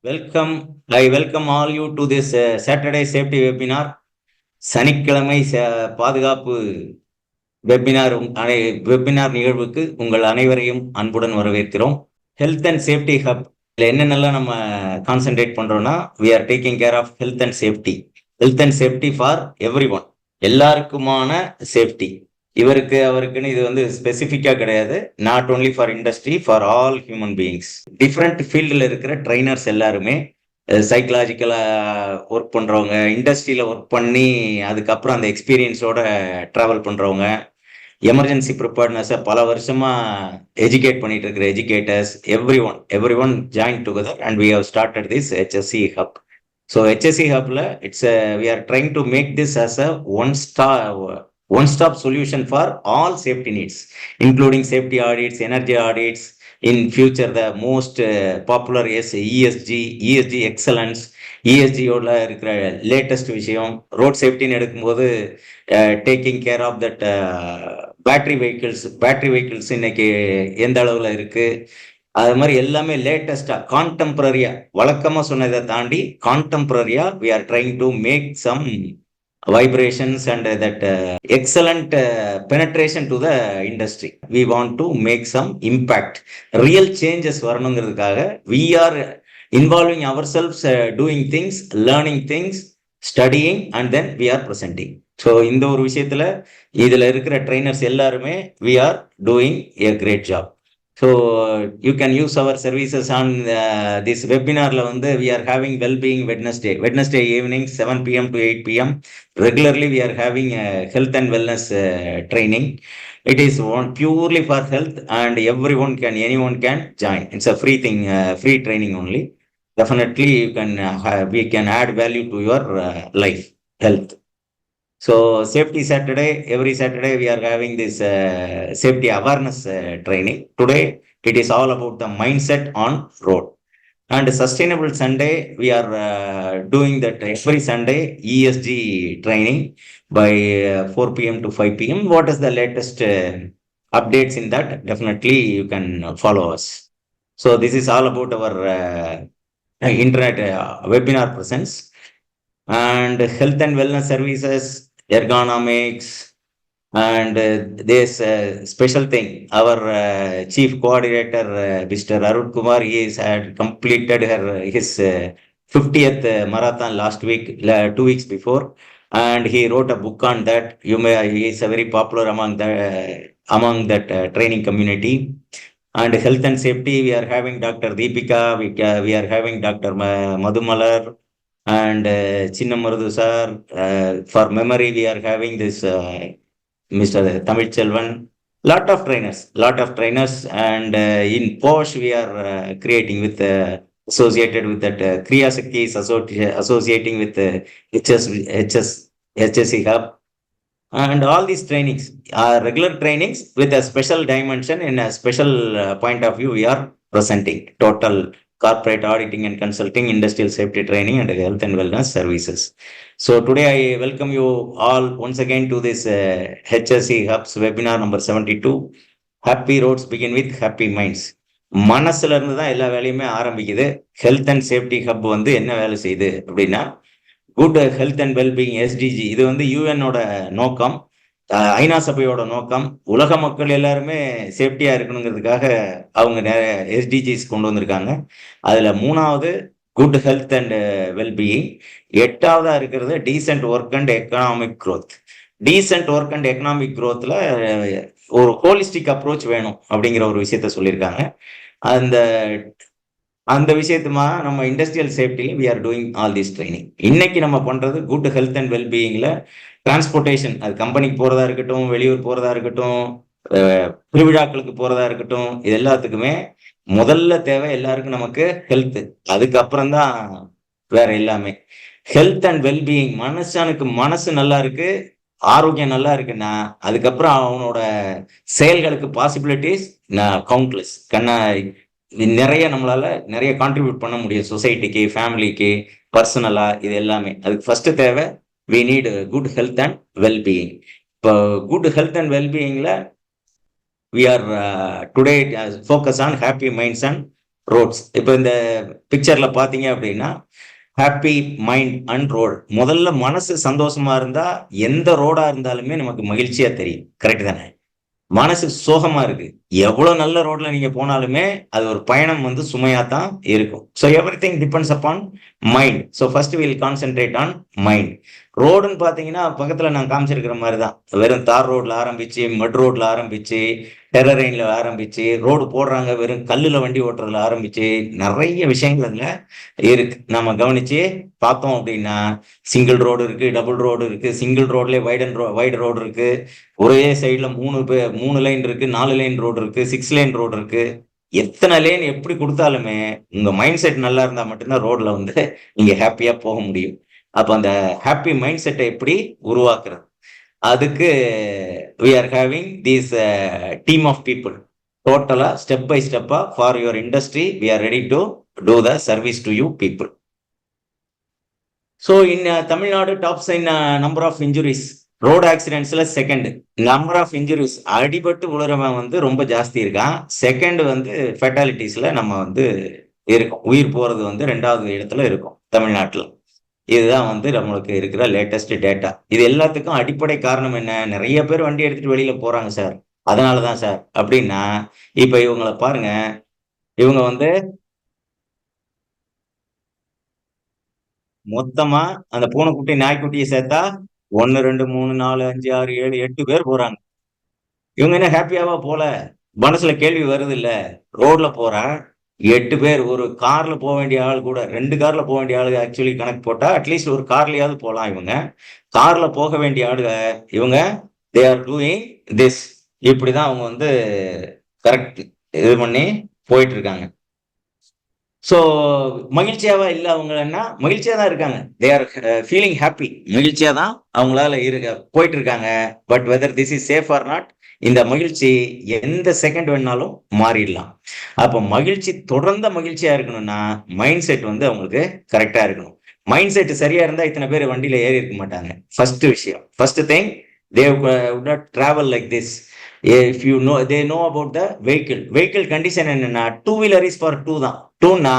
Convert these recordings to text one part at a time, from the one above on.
I welcome all you to this Saturday safety webinar. சனிக்கிழமை பாதுகாப்பு webinar webinar நிகழ்வுக்கு உங்கள் அனைவரையும் அன்புடன் வரவேற்கிறோம். ஹெல்த் அண்ட் சேஃப்டி ஹப் என்னென்னலாம் நம்ம கான்சென்ட்ரேட் பண்றோம்னா, we are taking care of health and safety for everyone. எல்லாருக்குமான சேஃப்டி. இவருக்கு அவருக்குன்னு இது வந்து ஸ்பெசிஃபிக்கா கிடையாது. Not only for industry, for all human beings. Different ஃபீல்டில் இருக்கிற ட்ரைனர்ஸ் எல்லாருமே சைக்கலாஜிக்கலா ஒர்க் பண்றவங்க, இண்டஸ்ட்ரியில ஒர்க் பண்ணி அதுக்கப்புறம் அந்த எக்ஸ்பீரியன்ஸோட டிராவல் பண்றவங்க, எமர்ஜென்சி ப்ரிப்பேர்ட்னஸை பல வருஷமா எஜுகேட் பண்ணிட்டு இருக்கிற educators, every one join together and we have started this HSC hub. So HSC ஹப்ல we are trying to make this as a one-stop solution for all safety needs, including safety audits, energy audits. In future, the most popular is ESG excellence. ESG-ஓட இருக்கிற latest விஷயம், road சேஃப்டின்னு எடுக்கும்போது taking care of that battery vehicles இன்னைக்கு எந்த அளவில் இருக்கு, அது மாதிரி எல்லாமே லேட்டஸ்டா கான்டெம்பரரியா, வழக்கமா சொன்னதை தாண்டி கான்டெம்பரரியா we are trying to make some vibrations and that excellent penetration to the industry. We want to make some impact, real changes வரணுங்கிறதுக்காக we are involving ourselves, doing things, learning things, studying and then we are presenting. So இந்த ஒரு விஷயத்துல இதுல இருக்கிற trainers எல்லாருமே we are doing a great job. So you can use our services on this webinar. We are having well-being Wednesday evening 7 p.m. to 8 p.m. Regularly we are having health and wellness training. It is purely for health and anyone can join. It's a free thing, free training only. Definitely we can add value to your life, health. So safety Saturday, every Saturday we are having this safety awareness training. Today it is all about the mindset on road. And sustainable Sunday, we are doing that every Sunday ESG training by 4 p.m. to 5 p.m. What is the latest updates in that? Definitely you can follow us. So this is all about our internet webinar presence. And health and wellness services, ergonomics, and this special thing, our chief coordinator, Mr. Arun Kumar, had completed his 50th marathon last week, 2 weeks before, and he wrote a book on that. He is a very popular among that training community. And health and safety, we are having Dr. Deepika, we are having Dr. Madhumalar, and Chinnamarudu sir. For memory, we are having this Mr. Tamil Chelvan. Lot of trainers, and in Posh we are creating with associated with that Kriya Shakti is associating with HSC Hub. And all these trainings are regular trainings with a special dimension. In a special point of view, we are presenting total corporate auditing and consulting, industrial safety training, and health and wellness services. So today I welcome you all once again to this HSC Hubs webinar number 72. Happy roads begin with happy minds. மனசுல இருந்து தான் எல்லா வேலையுமே ஆரம்பிக்குது. Health and safety hub வந்து என்ன வேலை செய்யுது அப்படின்னா, good health and wellbeing, SDG. இது வந்து யூஎனோட நோக்கம், ஐநா சபையோட நோக்கம். உலக மக்கள் எல்லாருமே சேஃப்டியா இருக்கணுங்கிறதுக்காக அவங்க நிறைய SDGs கொண்டு வந்திருக்காங்க. அதுல 3வது குட் ஹெல்த் அண்ட் வெல்பீயிங், 8வதா இருக்கிறது decent work and economic growth. Decent work and economic க்ரோத்ல ஒரு ஹோலிஸ்டிக் அப்ரோச் வேணும் அப்படிங்கிற ஒரு விஷயத்த சொல்லியிருக்காங்க. அந்த விஷயத்துமா நம்ம இண்டஸ்ட்ரியல் சேஃப்டில we are doing all this training. இன்னைக்கு நம்ம பண்றது குட் ஹெல்த் அண்ட் வெல்பீயிங்ல டிரான்ஸ்போர்ட்டேஷன், அது கம்பெனிக்கு போறதா இருக்கட்டும், வெளியூர் போறதா இருக்கட்டும், திருவிழாக்களுக்கு போறதா இருக்கட்டும், இது எல்லாத்துக்குமே முதல்ல தேவை எல்லாருக்கும் நமக்கு ஹெல்த். அதுக்கப்புறம் தான் வேற எல்லாமே. ஹெல்த் அண்ட் வெல்பீயிங், மனுஷனுக்கு மனசு நல்லா இருக்கு, ஆரோக்கியம் நல்லா இருக்குன்னா அதுக்கப்புறம் அவனோட செயல்களுக்கு பாசிபிலிட்டிஸ் கவுண்ட்லெஸ். நிறைய நம்மளால நிறைய கான்ட்ரிபியூட் பண்ண முடியும் சொசைட்டிக்கு, ஃபேமிலிக்கு, பர்சனலா. இது எல்லாமே அதுக்கு ஃபர்ஸ்ட் தேவை we need good health and well-being. இப்போ good health and well-beingல we are today focus on happy minds and roads. இப்போ இந்த பிக்சர்ல பாத்தீங்க அப்படின்னா ஹாப்பி மைண்ட் அண்ட் ரோடு. முதல்ல மனசு சந்தோஷமா இருந்தா எந்த ரோடா இருந்தாலுமே நமக்கு மகிழ்ச்சியா தெரியும். கரெக்ட் தானே? மனசு சோகமா இருக்கு, எவ்வளவு நல்ல ரோட்ல நீங்க போனாலுமே அது ஒரு பயணம் வந்து சுமையா தான் இருக்கும். So everything depends upon mind. So first will concentrate on mind. ரோடுன்னு பாத்தீங்கன்னா பக்கத்துல நான் காமிச்சிருக்கிற மாதிரி தான், வெறும் தார் ரோட்ல ஆரம்பிச்சு, மட் ரோட்ல ஆரம்பிச்சு, டெரரைன்ல ஆரம்பிச்சு, ரோடு போடுறாங்க வெறும் கல்லுல வண்டி ஓட்டுறதுல ஆரம்பிச்சு, நிறைய விஷயங்கள் அதுல இருக்கு. நம்ம கவனிச்சு பார்த்தோம் அப்படின்னா சிங்கிள் ரோடு இருக்கு, டபுள் ரோடு இருக்கு, சிங்கிள் ரோட்லயே வைடு ரோடு இருக்கு, ஒரே சைடுல 3 லைன் இருக்கு, 4 லைன் ரோடு இருக்கு, 6 லைன் ரோடு இருக்கு. எத்தனை லேன் எப்படி கொடுத்தாலுமே உங்க மைண்ட் செட் நல்லா இருந்தா மட்டும்தான் ரோட்ல வந்து நீங்க ஹாப்பியா போக முடியும். அப்ப அந்த ஹாப்பி மைண்ட் செட்டை எப்படி உருவாக்குறது, அதுக்கு we are having this team of people. டோட்டலா ஸ்டெப் பை ஸ்டெப்பா for your industry we are ready to do the service to you people. So in Tamil Nadu tops in number of injuries, road ஆக்சிடென்ட்ஸ்ல second. Number of injuries, அடிபட்டு உழுறவன் வந்து ரொம்ப ஜாஸ்தி இருக்கான். Second வந்து ஃபெட்டாலிட்டிஸ்ல நம்ம வந்து இருக்கோம், உயிர் போறது வந்து 2வது இடத்துல இருக்கும் தமிழ்நாட்டில். இதுதான் வந்து நம்மளுக்கு இருக்கிற லேட்டஸ்ட் டேட்டா. இது எல்லாத்துக்கும் அடிப்படை காரணம் என்ன? நிறைய பேர் வண்டி எடுத்துட்டு வெளியில போறாங்க சார், அதனாலதான் சார் அப்படின்னா, இப்ப இவங்களை பாருங்க. இவங்க வந்து மொத்தமா அந்த பூனைக்குட்டி நாய்க்குட்டியை சேர்த்தா 1 2 3 4 5 6 7 8 பேர் போறாங்க. இவங்க என்ன ஹாப்பியாவா போல? மனசுல கேள்வி வருது இல்ல. ரோட்ல போறான் 8 பேர், ஒரு கார்ல போக வேண்டிய ஆள் கூட 2 கார்ல போக வேண்டிய ஆளு ஆக்சுவலி கணக்கு போட்டா அட்லீஸ்ட் ஒரு கார்லயாவது போலாம். இவங்க கார்ல போக வேண்டிய ஆளுங்க. இவங்க தே ஆர் டூயிங் திஸ். இப்படிதான் அவங்க வந்து கரெக்ட் இது பண்ணி போயிட்டு இருக்காங்க. ஸோ மகிழ்ச்சியாவா இல்ல அவங்கன்னா? மகிழ்ச்சியா தான் இருக்காங்க. They are feeling happy. மகிழ்ச்சியா தான் அவங்களால போயிட்டு இருக்காங்க. But whether this is safe or not, இந்த மகிழ்ச்சி எந்த செகண்ட் வேணாலும் மாறிடலாம். அப்ப மகிழ்ச்சி தொடர்ந்த மகிழ்ச்சியா இருக்கணும்னா மைண்ட் செட் வந்து அவங்களுக்கு கரெக்டா இருக்கணும். மைண்ட் செட் சரியா இருந்தா இத்தனை பேர் வண்டியில ஏறி இருக்க மாட்டாங்க. ஃபர்ஸ்ட் விஷயம், first thing, they would not travel like this. If you know, they know about the vehicle condition. என்னன்னா two wheeler is for two தான். டூனா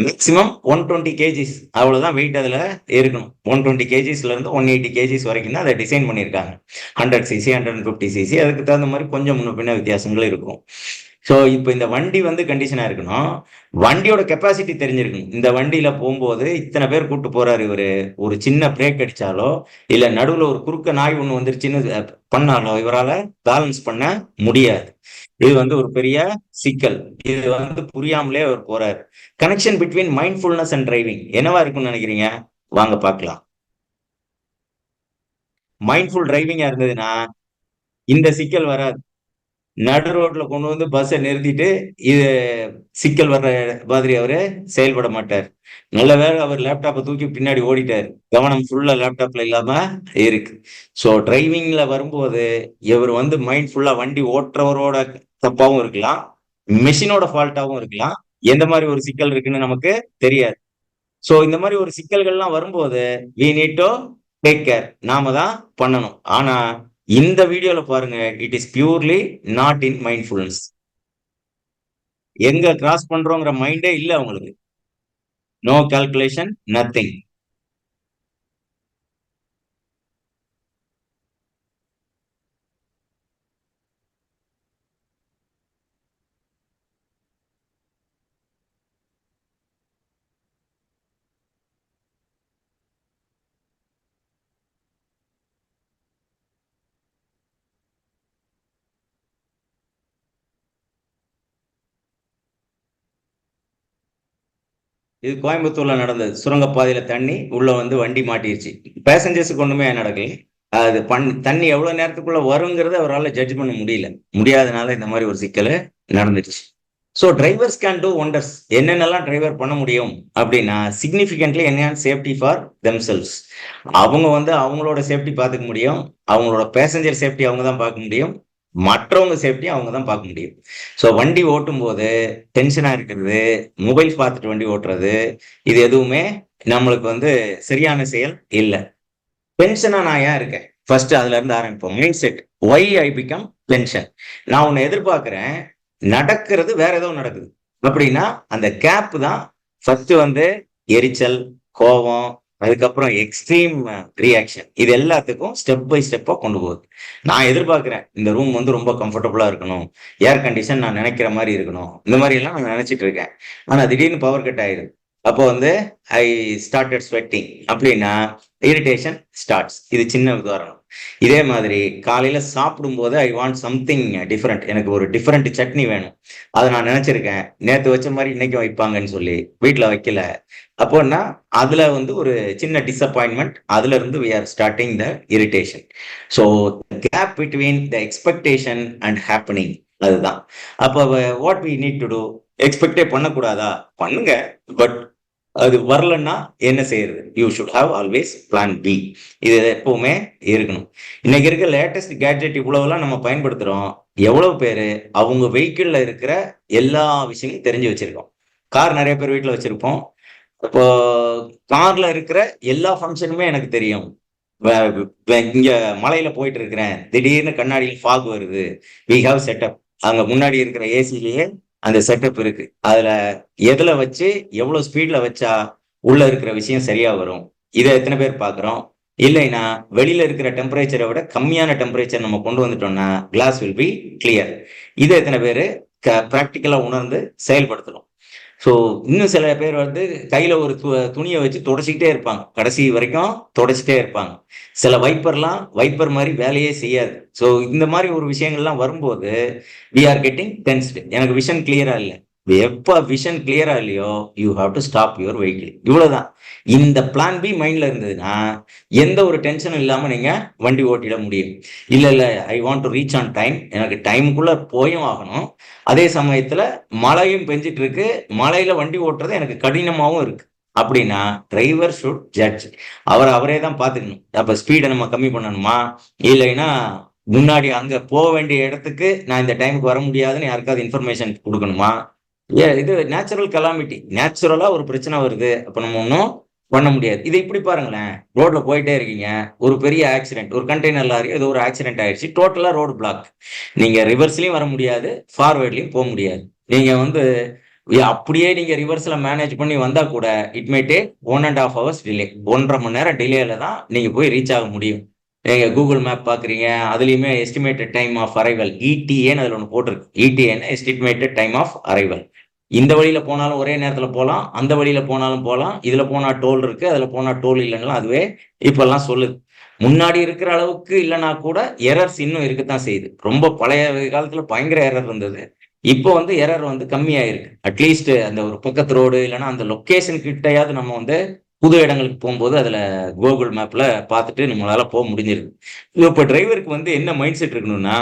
மேக்சிமம் 120 kgs அவ்வளவுதான் வெயிட் அதுல இருக்கணும். 120 kgsல இருந்து 180 kgs வரைக்கும் தான் அதை டிசைன் பண்ணியிருக்காங்க. 100cc 150cc, அதுக்கு தகுந்த மாதிரி கொஞ்சம் முன்ன பின்ன வித்தியாசங்கள் இருக்கும். ஸோ இப்போ இந்த வண்டி வந்து கண்டிஷனா இருக்கணும், வண்டியோட கெப்பாசிட்டி தெரிஞ்சிருக்கணும். இந்த வண்டியில போகும்போது இத்தனை பேர் கூட்டு போறாரு இவரு, ஒரு சின்ன பிரேக் அடிச்சாலோ இல்ல நடுவுல ஒரு குறுக்க நாய் ஒண்ணு வந்துருச்சுன்னு பண்ணாலோ இவரால பேலன்ஸ் பண்ண முடியாது. இது வந்து ஒரு பெரிய சிக்கல். இது வந்து புரியாமலே அவர் போறாரு. Connection between mindfulness and driving என்னவா இருக்கும்னு நினைக்கிறீங்க? வாங்க பார்க்கலாம். மைண்ட்ஃபுல் டிரைவிங்கா இருந்ததுன்னா இந்த சிக்கல் வராது. நடு ரோட்ல கொண்டு வந்து பஸ்ஸை நிறுத்திட்டு இது சிக்கல் வர்ற மாதிரி அவரு செயல்பட மாட்டார். நல்ல வேளை அவர் லேப்டாப்பை தூக்கி பின்னாடி ஓடிட்டாரு, கவனம் ஃபுல்லா லேப்டாப்ல இல்லாம இருக்கு. ஸோ டிரைவிங்ல வரும்போது இவர் வந்து மைண்ட் ஃபுல்லா வண்டி ஓட்டுறவரோட தப்பாவும் இருக்கலாம், மெஷினோட ஃபால்ட்டாவும் இருக்கலாம். எந்த மாதிரி ஒரு சிக்கல் இருக்குன்னு நமக்கு தெரியாது. ஸோ இந்த மாதிரி ஒரு சிக்கல்கள்லாம் வரும்போது we need to take care, நாம தான் பண்ணணும். ஆனா இந்த வீடியோல பாருங்க, it is purely not in mindfulness. எங்க கிராஸ் பண்றோங்கிற மைண்டே இல்ல அவங்களுக்கு. No calculation, nothing. இது கோயம்புத்தூர்ல நடந்தது. சுரங்கப்பாதையில தண்ணி உள்ள வந்து வண்டி மாட்டிருச்சு. பேசஞ்சர்ஸுக்கு ஒண்ணுமே நடக்கல. அது தண்ணி எவ்வளவு நேரத்துக்குள்ள வருங்கிறத அவரால் ஜட்ஜ் பண்ண முடியல. முடியாதனால இந்த மாதிரி ஒரு சிக்கல் நடந்துருச்சு. So drivers can do wonders. என்னென்னலாம் டிரைவர் பண்ண முடியும் அப்படின்னா, significantly enhance safety for themselves. அவங்க வந்து அவங்களோட சேஃப்டி பார்த்துக்க முடியும், அவங்களோட பேசஞ்சர் சேஃப்டி அவங்க தான் பார்க்க முடியும், மற்றவங்க சேஃப்டி அவங்க தான் பார்க்க முடியும். ஸோ வண்டி ஓட்டும் போது டென்ஷனா இருக்கிறது, மொபைல் பார்த்துட்டு வண்டி ஓட்டுறது, இது எதுவுமே நம்மளுக்கு வந்து சரியான செயல் இல்லை. டென்ஷனா நான் ஏன் இருக்கேன், ஃபர்ஸ்ட் அதுல இருந்து ஆரம்பிப்போம். Mindset, why I become tension. நான் உன்னை எதிர்பார்க்கிறேன், நடக்கிறது வேற ஏதோ நடக்குது. அப்படின்னா அந்த கேப் தான் ஃபர்ஸ்ட் வந்து எரிச்சல், கோபம், அதுக்கப்புறம் எக்ஸ்ட்ரீம் ரியாக்ஷன், இது எல்லாத்துக்கும் ஸ்டெப் பை ஸ்டெப்பா கொண்டு போகுது. நான் எதிர்பார்க்கிறேன் இந்த ரூம் வந்து ரொம்ப கம்ஃபர்டபுளா இருக்கணும், ஏர் கண்டிஷன் நான் நினைக்கிற மாதிரி இருக்கணும், இந்த மாதிரி எல்லாம் நான் நினைச்சிட்டு இருக்கேன். ஆனா திடீர்னு பவர் கட் ஆயிடுது. அப்போ வந்து ஐ ஸ்டார்டட் ஸ்வெட்டிங் அப்படின்னா இரிட்டேஷன் ஸ்டார்ட்ஸ். இது சின்ன உதாரணம். இதே மாதிரி காலையில சாப்பிடும் போது ஐ வாண்ட் சம்திங் டிஃபரெண்ட், எனக்கு ஒரு டிஃபரெண்ட் சட்னி வேணும், அதை நான் நினைச்சிருக்கேன், நேத்து வச்ச மாதிரி இன்னைக்கு வைப்பாங்கன்னு சொல்லி வீட்டுல வைக்கல. அப்போன்னா அதுல வந்து ஒரு சின்ன டிசப்பாயின்மெண்ட், அதுல இருந்து we are starting the irritation. So the gap between the expectation and happening, அதுதான். அப்ப what we need to do, எக்ஸ்பெக்டே பண்ணக்கூடாதா? பண்ணுங்க, பட் அது வரலன்னா என்ன செய்யறது? You should have always plan B. இது எப்பவுமே இருக்கணும். இன்னைக்கு இருக்க லேட்டஸ்ட் கேட்ஜெட் இவ்வளவுலாம் நம்ம பயன்படுத்துறோம். எவ்வளவு பேரு அவங்க வெஹிக்கிள்ல இருக்கிற எல்லா விஷயமும் தெரிஞ்சு வச்சிருக்கோம். கார் நிறைய பேர் வீட்டுல வச்சிருப்போம். இப்போ கார்ல இருக்கிற எல்லா ஃபங்க்ஷனுமே எனக்கு தெரியும். இங்க மலையில போயிட்டு இருக்கிறேன், திடீர்னு கண்ணாடியில் ஃபாக் வருது, வி ஹாவ் செட்டப். அங்க முன்னாடி இருக்கிற ஏசிலேயே அந்த செட்டப் இருக்கு. அதுல எதுல வச்சு எவ்வளவு ஸ்பீட்ல வச்சா உள்ள இருக்கிற விஷயம் சரியா வரும், இதை எத்தனை பேர் பாக்குறோம்? இல்லைன்னா வெளியில இருக்கிற டெம்பரேச்சரை விட கம்மியான டெம்பரேச்சர் நம்ம கொண்டு வந்துட்டோம்னா கிளாஸ் வில் பி கிளியர். இதை எத்தனை பேர் பிராக்டிக்கலா உணர்ந்து செயல்படுத்தணும்? ஸோ இன்னும் சில பேர் வந்து கையில ஒரு துணியை வச்சு தொடச்சிக்கிட்டே இருப்பாங்க, கடைசி வரைக்கும் தொடச்சிட்டே இருப்பாங்க. சில வைப்பர்லாம் வைப்பர் மாதிரி வேலையே செய்யாது. ஸோ இந்த மாதிரி ஒரு விஷயங்கள்லாம் வரும்போது வி ஆர் கெட்டிங் டென்ஸ்டு. எனக்கு விஷன் கிளியரா இல்லை. எப்ப விஷன் கிளியரா இல்லையோ you have to stop your vehicle. இவ்வளவுதான். இந்த பிளான் பி மைண்ட்ல இருந்ததுன்னா எந்த ஒரு டென்ஷனும் இல்லாம நீங்க வண்டி ஓட்டிட முடியும். இல்ல இல்ல, I want to reach on time, எனக்கு டைமுக்குள்ள போயும் ஆகணும், அதே சமயத்துல மழையும் பெஞ்சிட்டு இருக்கு, மழையில வண்டி ஓட்டுறது எனக்கு கடினமாவும் இருக்கு அப்படின்னா டிரைவர் ஷுட் ஜட்ஜ். அவரே தான் பாத்துக்கணும். அப்ப ஸ்பீடை நம்ம கம்மி பண்ணணுமா, இல்லைன்னா முன்னாடி அங்க போக வேண்டிய இடத்துக்கு நான் இந்த டைமுக்கு வர முடியாதுன்னு யாருக்காவது இன்ஃபர்மேஷன் கொடுக்கணுமா? இது நேச்சுரல் கலாமிட்டி, நேச்சுரலா ஒரு பிரச்சனை வருது, அப்ப நம்ம ஒன்றும் பண்ண முடியாது. இதை இப்படி பாருங்களேன், ரோட்ல போயிட்டே இருக்கீங்க, ஒரு பெரிய ஆக்சிடென்ட், ஒரு கண்டெய்னர் லாரி ஏதோ ஒரு ஆக்சிடென்ட் ஆயிடுச்சு, டோட்டலா ரோடு பிளாக். நீங்க ரிவர்ஸ்லயும் வர முடியாது, ஃபார்வேர்ட்லயும் போக முடியாது. நீங்க வந்து அப்படியே நீங்க ரிவர்ஸ்ல மேனேஜ் பண்ணி வந்தா கூட it may take 1.5 hours delay. 1.5 மணி நேரம் டிலேல தான் நீங்க போய் ரீச் ஆக முடியும். நீங்க கூகுள் மேப் பாக்குறீங்க, அதுலயுமே எஸ்டிமேட்டட் டைம் ஆஃப் அரைவல், இடிஏன்னு அதுல ஒன்று போட்டிருக்கு. இடிஏன்னு எஸ்டிமேட்டட் டைம் ஆஃப் அரைவல். இந்த வழியில போனாலும் ஒரே நேரத்துல போகலாம், அந்த வழியில போனாலும் போகலாம், இதுல போனா டோல் இருக்கு, அதுல போனா டோல் இல்லைன்னா அதுவே இப்பெல்லாம் சொல்லுது. முன்னாடி இருக்கிற அளவுக்கு இல்லைன்னா கூட எரர்ஸ் இன்னும் இருக்கத்தான் செய்யுது. ரொம்ப பழைய காலத்துல பயங்கர எரர் இருந்தது. இப்போ வந்து எரர் வந்து கம்மியாயிருக்கு. அட்லீஸ்ட் அந்த ஒரு பக்கத்து ரோடு இல்லைன்னா அந்த லொக்கேஷன் கிட்டையாவது நம்ம வந்து புது இடங்களுக்கு போகும்போது அதுல கூகுள் மேப்ல பார்த்துட்டு நம்மளால போக முடிஞ்சிருக்கு. இப்போ டிரைவருக்கு வந்து என்ன மைண்ட் செட் இருக்கணும்னா,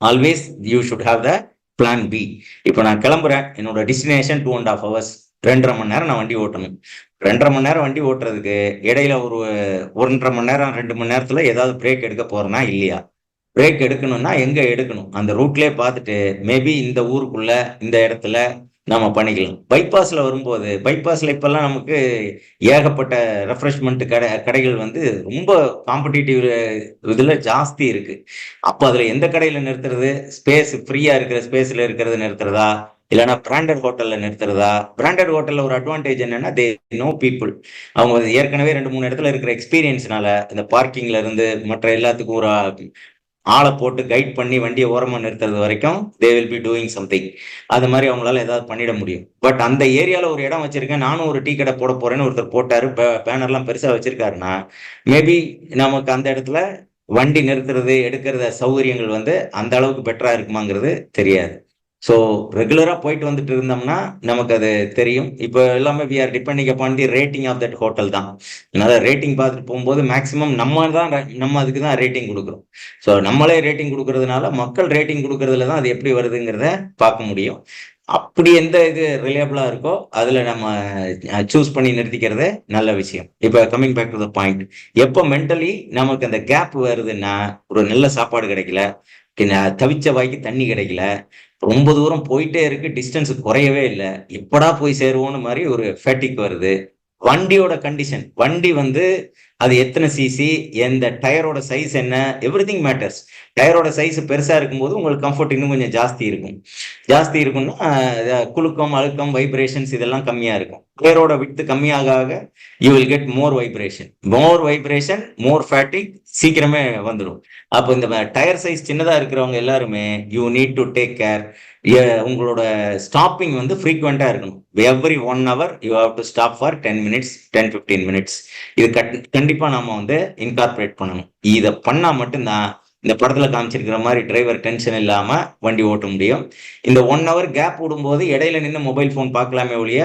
always you should have the plan B. இப்போ நான் கிளம்புறேன், என்னோட டெஸ்டினேஷன் 2.5 hours, 2.5 மணி நேரம் நான் வண்டி ஓட்டணும். 2.5 மணி நேரம் வண்டி ஓட்டுறதுக்கு இடையில ஒரு 1.5 மணி நேரம் 2 மணி நேரத்துல ஏதாவது பிரேக் எடுக்க போறேனா இல்லையா? பிரேக் எடுக்கணும்னா எங்க எடுக்கணும் அந்த ரூட்லயே பார்த்துட்டு மேபி இந்த ஊருக்குள்ள இந்த இடத்துல நம்ம பண்ணிக்கலாம். பைபாஸ்ல வரும்போது, பைபாஸ்ல இப்பெல்லாம் நமக்கு ஏகப்பட்ட ரெஃப்ரெஷ்மெண்ட் கடைகள் வந்து ரொம்ப காம்படிட்டிவ் இதுல ஜாஸ்தி இருக்கு. அப்ப அதுல எந்த கடையில நிறுத்துறது? ஸ்பேஸ் ஃப்ரீயா இருக்கிற ஸ்பேஸ்ல இருக்கிறது நிறுத்துறதா, இல்லைன்னா பிராண்டட் ஹோட்டல்ல நிறுத்துறதா? பிராண்டட் ஹோட்டல்ல ஒரு அட்வான்டேஜ் என்னன்னா தே நோ பீப்புள். அவங்க ஏற்கனவே 2-3 இடத்துல இருக்கிற எக்ஸ்பீரியன்ஸ்னால இந்த பார்க்கிங்ல இருந்து மற்ற எல்லாத்துக்கும் ஒரு ஆளை போட்டு கைட் பண்ணி வண்டியை ஓரமா நிறுத்துறது வரைக்கும் they will be doing something. அது மாதிரி அவங்களால ஏதாவது பண்ணிட முடியும். பட் அந்த ஏரியால ஒரு இடம் வச்சிருக்கேன், நானும் ஒரு டீ கடை போட போறேன்னு ஒருத்தர் போட்டாரு, பேனர்லாம் பெருசா வச்சிருக்காருன்னா மேபி நமக்கு அந்த இடத்துல வண்டி நிறுத்துறது எடுக்கிறத சௌகரியங்கள் வந்து அந்த அளவுக்கு பெட்டரா இருக்குமாங்கிறது தெரியாது. ஸோ ரெகுலரா போயிட்டு வந்துட்டு இருந்தோம்னா நமக்கு அது தெரியும். இப்போ எல்லாமே we are depending upon the rating of that hotel தான். அதனால ரேட்டிங் பார்த்துட்டு போகும்போது மேக்சிமம் நம்ம அதுக்கு தான் ரேட்டிங் கொடுக்குறோம். ஸோ நம்மளே ரேட்டிங் கொடுக்கறதுனால மக்கள் ரேட்டிங் கொடுக்கறதுல தான் அது எப்படி வருதுங்கிறத பார்க்க முடியும். அப்படி எந்த இது ரிலையபிளா இருக்கோ அதுல நம்ம சூஸ் பண்ணி நிறுத்திக்கிறது நல்ல விஷயம். இப்ப coming back to the point, எப்போ மென்டலி நமக்கு அந்த கேப் வருதுன்னா, ஒரு நல்ல சாப்பாடு கிடைக்கல, தவிச்ச வாய்க்கு தண்ணி கிடைக்கல, ரொம்ப தூரம் போயிட்டே இருக்கு, டிஸ்டன்ஸ் குறையவே இல்லை, எப்படா போய் சேருவோன்னு மாதிரி ஒரு ஃபேட்டிக் வருது. வண்டியோட கண்டிஷன், வண்டி வந்து அது எத்தனை சிசி, எந்த டயரோட சைஸ் என்ன, எவ்ரிதிங் மேட்டர்ஸ். டயரோட சைஸ் பெருசா இருக்கும்போது உங்களுக்கு கம்ஃபர்ட் இன்னும் கொஞ்சம் ஜாஸ்தி இருக்கும். ஜாஸ்தி இருக்கும்னா குலுக்கம், அழுத்தம், வைப்ரேஷன்ஸ் இதெல்லாம் கம்மியா இருக்கும். டயரோட விட்த் கம்மியாக ஆக you will get more vibration. More vibration, more fatigue, சீக்கிரமே வந்துடும். அப்போ இந்த டயர் சைஸ் சின்னதா இருக்கிறவங்க எல்லாருமே you need to take care. உங்களோட ஸ்டாப்பிங் வந்து ஃப்ரீக்வெண்டா இருக்கணும். Every 1 hour you have to stop for 10 minutes, 10-15 minutes. இது கண்டிப்பா நாம வந்து இன்கார்பரேட் பண்ணணும். இதை பண்ணா மட்டும்தான் இந்த படத்துல காமிச்சிருக்கிற மாதிரி டிரைவர் டென்ஷன் இல்லாம வண்டி ஓட்ட முடியும். இந்த 1 hour கேப் விடும்போது இடையில நின்று மொபைல் போன் பார்க்கலாமே ஒழிய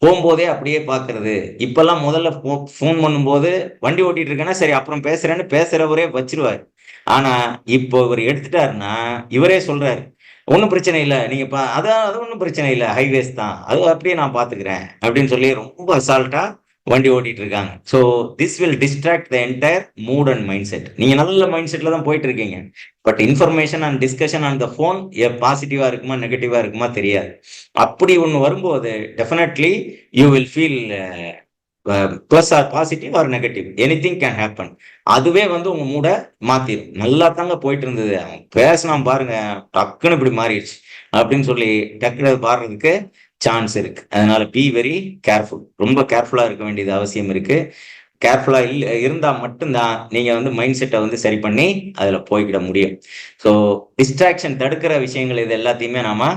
போகும்போதே அப்படியே பாக்குறது. இப்பெல்லாம் முதல்ல போன் பண்ணும்போது வண்டி ஓட்டிட்டு இருக்கேன்னா சரி அப்புறம் பேசுறேன்னு பேசுறவரே வச்சிருவாரு. ஆனா இப்போ இவர் எடுத்துட்டாருன்னா இவரே சொல்றாரு, ஒன்றும் பிரச்சனை இல்லை, நீங்க அதான் அது ஒன்றும் பிரச்சனை இல்லை, ஹைவேஸ் தான், அது அப்படியே நான் பாத்துக்கிறேன் அப்படின்னு சொல்லி ரொம்ப அசால்ட்டா வண்டி ஓட்டிட்டு இருக்காங்க. So this will distract the entire mood and mindset. நீங்க நல்ல மைண்ட் செட்ல தான் போயிட்டு இருக்கீங்க. But information and discussion on the phone பாசிட்டிவா இருக்குமா நெகட்டிவா இருக்குமா தெரியாது. அப்படி ஒன்று வரும்போது definitely you will feel plus or positive or negative, anything can happen. அதுவே வந்து உங்க மூட மாத்திரும். நல்லா தாங்க போயிட்டு இருந்தது, பேசலாம் பாருங்க டக்குன்னு இப்படி மாறிடுச்சு அப்படின்னு சொல்லி டக்குனு மாறுறதுக்கு சான்ஸ் இருக்கு. அதனால பி வெரி கேர்ஃபுல். ரொம்ப கேர்ஃபுல்லா இருக்க வேண்டியது அவசியம் இருக்கு. கேர்ஃபுல்லா இருந்தா மட்டும்தான் நீங்க வந்து மைண்ட் செட்டை வந்து சரி பண்ணி அதுல போய்கிட முடியும். ஸோ டிஸ்ட்ராக்ஷன் தடுக்கிற விஷயங்கள் இது எல்லாத்தையுமே நாம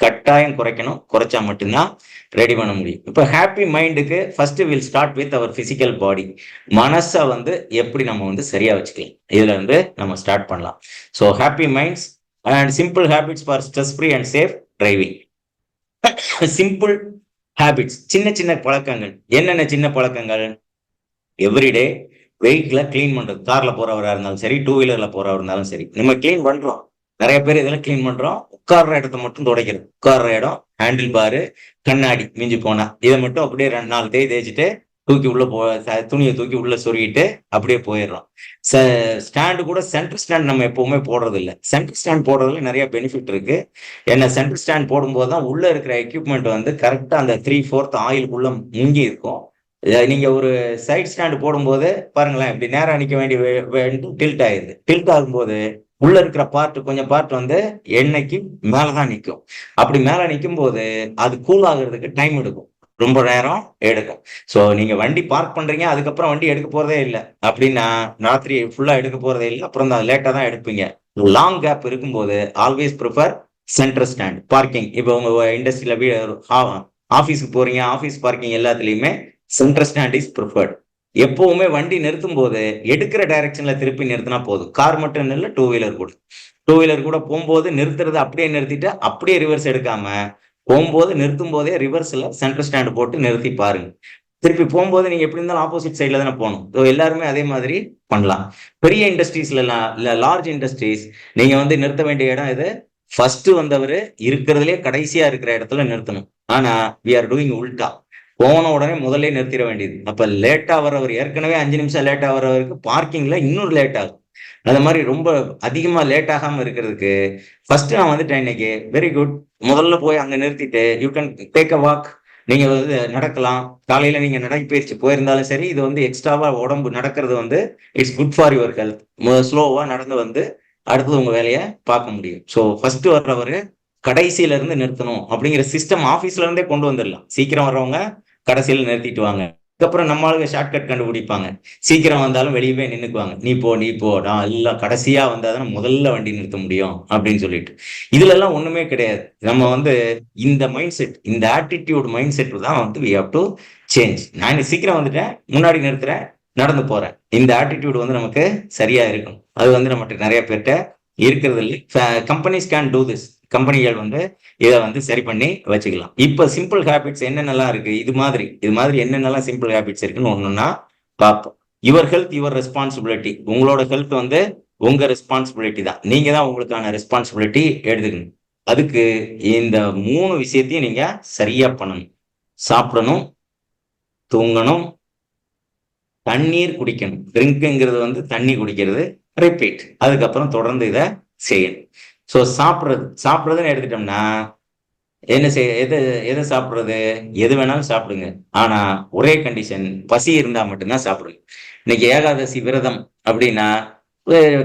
கட்டாயம் குறைக்கணும். குறைச்சா மட்டும்தான் ரெடி பண்ண முடியும். இப்போ ஹாப்பி மைண்டுக்கு first will start with our physical body. மனசை வந்து எப்படி நம்ம வந்து சரியா வச்சுக்கலாம், இதுல இருந்து நம்ம ஸ்டார்ட் பண்ணலாம். So happy minds and simple habits for stress free and safe driving. Simple habits, சின்ன சின்ன பழக்கங்கள். என்னென்ன சின்ன பழக்கங்கள்? எவ்ரிடே வெஹிக்கிள கிளீன் பண்றது. கார்ல போறவரா இருந்தாலும் சரி, 2 வீலர்ல போறவரா இருந்தாலும் சரி, நம்ம கிளீன் பண்றோம். நிறைய பேர் இதெல்லாம் கிளீன் பண்றோம். உட்கார்ற இடத்த மட்டும் துடைக்கிறது. உட்கார்ற இடம், ஹேண்டில் பாரு, கண்ணாடி மிஞ்சி போனா இதை மட்டும் அப்படியே 2-4 தேய்ச்சிட்டு தூக்கி உள்ள துணியை தூக்கி உள்ள சொருகிட்டு அப்படியே போயிடுறோம். ஸ்டாண்டு கூட சென்டர் ஸ்டாண்ட் நம்ம எப்பவுமே போடுறது இல்லை. சென்டர் ஸ்டாண்ட் போடுறதுல நிறைய பெனிஃபிட் இருக்கு. ஏன்னா சென்டர் ஸ்டாண்ட் போடும்போது தான் உள்ள இருக்கிற எக்யூப்மெண்ட் வந்து கரெக்டா அந்த 3/4 ஆயிலுக்குள்ள முங்கி இருக்கும். நீங்க ஒரு சைட் ஸ்டாண்ட் போடும்போது பாருங்களேன், இப்படி நேரம் நிக்க வேண்டிய டில்ட் ஆயிடுது. டில்ட் ஆகும்போது உள்ள இருக்கிற பார்ட், கொஞ்சம் பார்ட் வந்து எண்ணெய்க்கு மேலதான் நிற்கும். அப்படி மேல நிற்கும் போது அது கூல் ஆகுறதுக்கு டைம் எடுக்கும், ரொம்ப நேரம் எடுக்கும். ஸோ நீங்க வண்டி பார்க் பண்றீங்க, அதுக்கப்புறம் வண்டி எடுக்க போறதே இல்லை அப்படின்னா ராத்திரி ஃபுல்லா எடுக்க போறதே இல்லை, அப்புறம் தான் லேட்டா தான் எடுப்பீங்க. லாங் கேப் இருக்கும்போது always prefer centre stand. Parking இப்போ உங்க இண்டஸ்ட்ரியில ஆஃபீஸுக்கு போறீங்க, ஆஃபீஸ் பார்க்கிங் எல்லாத்துலயுமே சென்டர் ஸ்டாண்ட் இஸ் ப்ரிஃபர்ட். எப்பவுமே வண்டி நிறுத்தும் போது எடுக்கிற டைரக்ஷன்ல திருப்பி நிறுத்தினா போதும். கார் மட்டும் இல்லை, 2 வீலர் கூட. 2 வீலர் கூட போகும்போது நிறுத்துறது அப்படியே நிறுத்திட்டு அப்படியே ரிவர்ஸ் எடுக்காம போகும்போது நிறுத்தும் போதே ரிவர்ஸ்ல சென்டர் ஸ்டாண்ட் போட்டு நிறுத்தி பாருங்க. திருப்பி போகும்போது நீங்க எப்படி இருந்தாலும் ஆப்போசிட் சைட்ல தானே போகணும். ஸோ எல்லாருமே அதே மாதிரி பண்ணலாம். பெரிய இண்டஸ்ட்ரீஸ்ல இல்ல லார்ஜ் இண்டஸ்ட்ரீஸ் நீங்க வந்து நிறுத்த வேண்டிய இடம் இது. ஃபர்ஸ்ட் வந்தவர் இருக்கிறதுலே கடைசியா இருக்கிற இடத்துல நிறுத்தணும். ஆனா வி ஆர் டூயிங் உல்டா. போன உடனே முதல்ல நிறுத்திட வேண்டியது. அப்ப லேட்டா வர்றவர், ஏற்கனவே 5 நிமிஷம் லேட்டா வர்றவருக்கு பார்க்கிங்ல இன்னும் லேட் ஆகும். அந்த மாதிரி ரொம்ப அதிகமா லேட் ஆகாம இருக்கிறதுக்கு ஃபர்ஸ்ட் நான் வந்துட்டேன் இன்னைக்கு, வெரி குட், முதல்ல போய் அங்க நிறுத்திட்டு you can take a walk. நீங்க வந்து நடக்கலாம். காலையில நீங்க நடைப்பயிற்சி போயிருந்தாலும் சரி, இது வந்து எக்ஸ்ட்ராவா உடம்பு நடக்கிறது வந்து it's good for your health. ஸ்லோவா நடந்து வந்து அடுத்தது உங்க வேலையை பார்க்க முடியும். ஸோ ஃபர்ஸ்ட் வர்றவரு கடைசியில இருந்து நிறுத்தணும் அப்படிங்கிற சிஸ்டம் ஆபீஸ்ல இருந்தே கொண்டு வந்துடலாம். சீக்கிரம் வர்றவங்க கடைசியில் நிறுத்திட்டு வாங்க. அதுக்கப்புறம் நம்ம ஆளுங்க ஷார்ட்கட் கண்டுபிடிப்பாங்க. சீக்கிரம் வந்தாலும் வெளியே போய் நின்னுக்குவாங்க. நீ போ நான் எல்லாம் கடைசியா வந்தாதான் முதல்ல வண்டி நிறுத்த முடியும் அப்படின்னு சொல்லிட்டு. இதுல எல்லாம் ஒண்ணுமே கிடையாது. நம்ம வந்து இந்த மைண்ட் செட், இந்த ஆட்டிடியூட் மைண்ட் செட் தான் வந்து வி ஹேவ் டு சேஞ்ச். நான் சீக்கிரம் வந்துட்டேன், முன்னாடி நிறுத்துறேன், நடந்து போறேன். இந்த ஆட்டிடியூட் வந்து நமக்கு சரியா இருக்கும். அது வந்து நம்மகிட்ட நிறைய பேர்கிட்ட இருக்கிறது இல்லை. Companies can do this. கம்பெனிகள் வந்து இதை வந்து சரி பண்ணி வச்சுக்கலாம். இப்ப சிம்பிள் ஹேபிட்ஸ் என்னென்னலாம் இருக்கு, இது மாதிரி என்னென்னலாம் சிம்பிள் ஹேபிட்ஸ் இருக்குன்னு ஒண்ணுன்னா பார்ப்போம். Your health your responsibility. உங்களோட ஹெல்த் வந்து உங்க ரெஸ்பான்சிபிலிட்டி தான். நீங்க தான் உங்களுக்கான ரெஸ்பான்சிபிலிட்டி எடுத்துக்கணும். அதுக்கு இந்த 3 விஷயத்தையும் நீங்க சரியா பண்ணணும். சாப்பிடணும், தூங்கணும், தண்ணீர் குடிக்கணும். ட்ரிங்க்ங்கிறது வந்து தண்ணி குடிக்கிறது. ரிப்பீட். அதுக்கப்புறம் தொடர்ந்து இதை செய்யணும். ஸோ சாப்பிட்றதுன்னு எடுத்துட்டோம்னா என்ன எதை சாப்பிடுறது? எது வேணாலும் சாப்பிடுங்க. ஆனா ஒரே கண்டிஷன், பசி இருந்தா மட்டும்தான் சாப்பிடுங்க. இன்னைக்கு ஏகாதசி விரதம் அப்படின்னா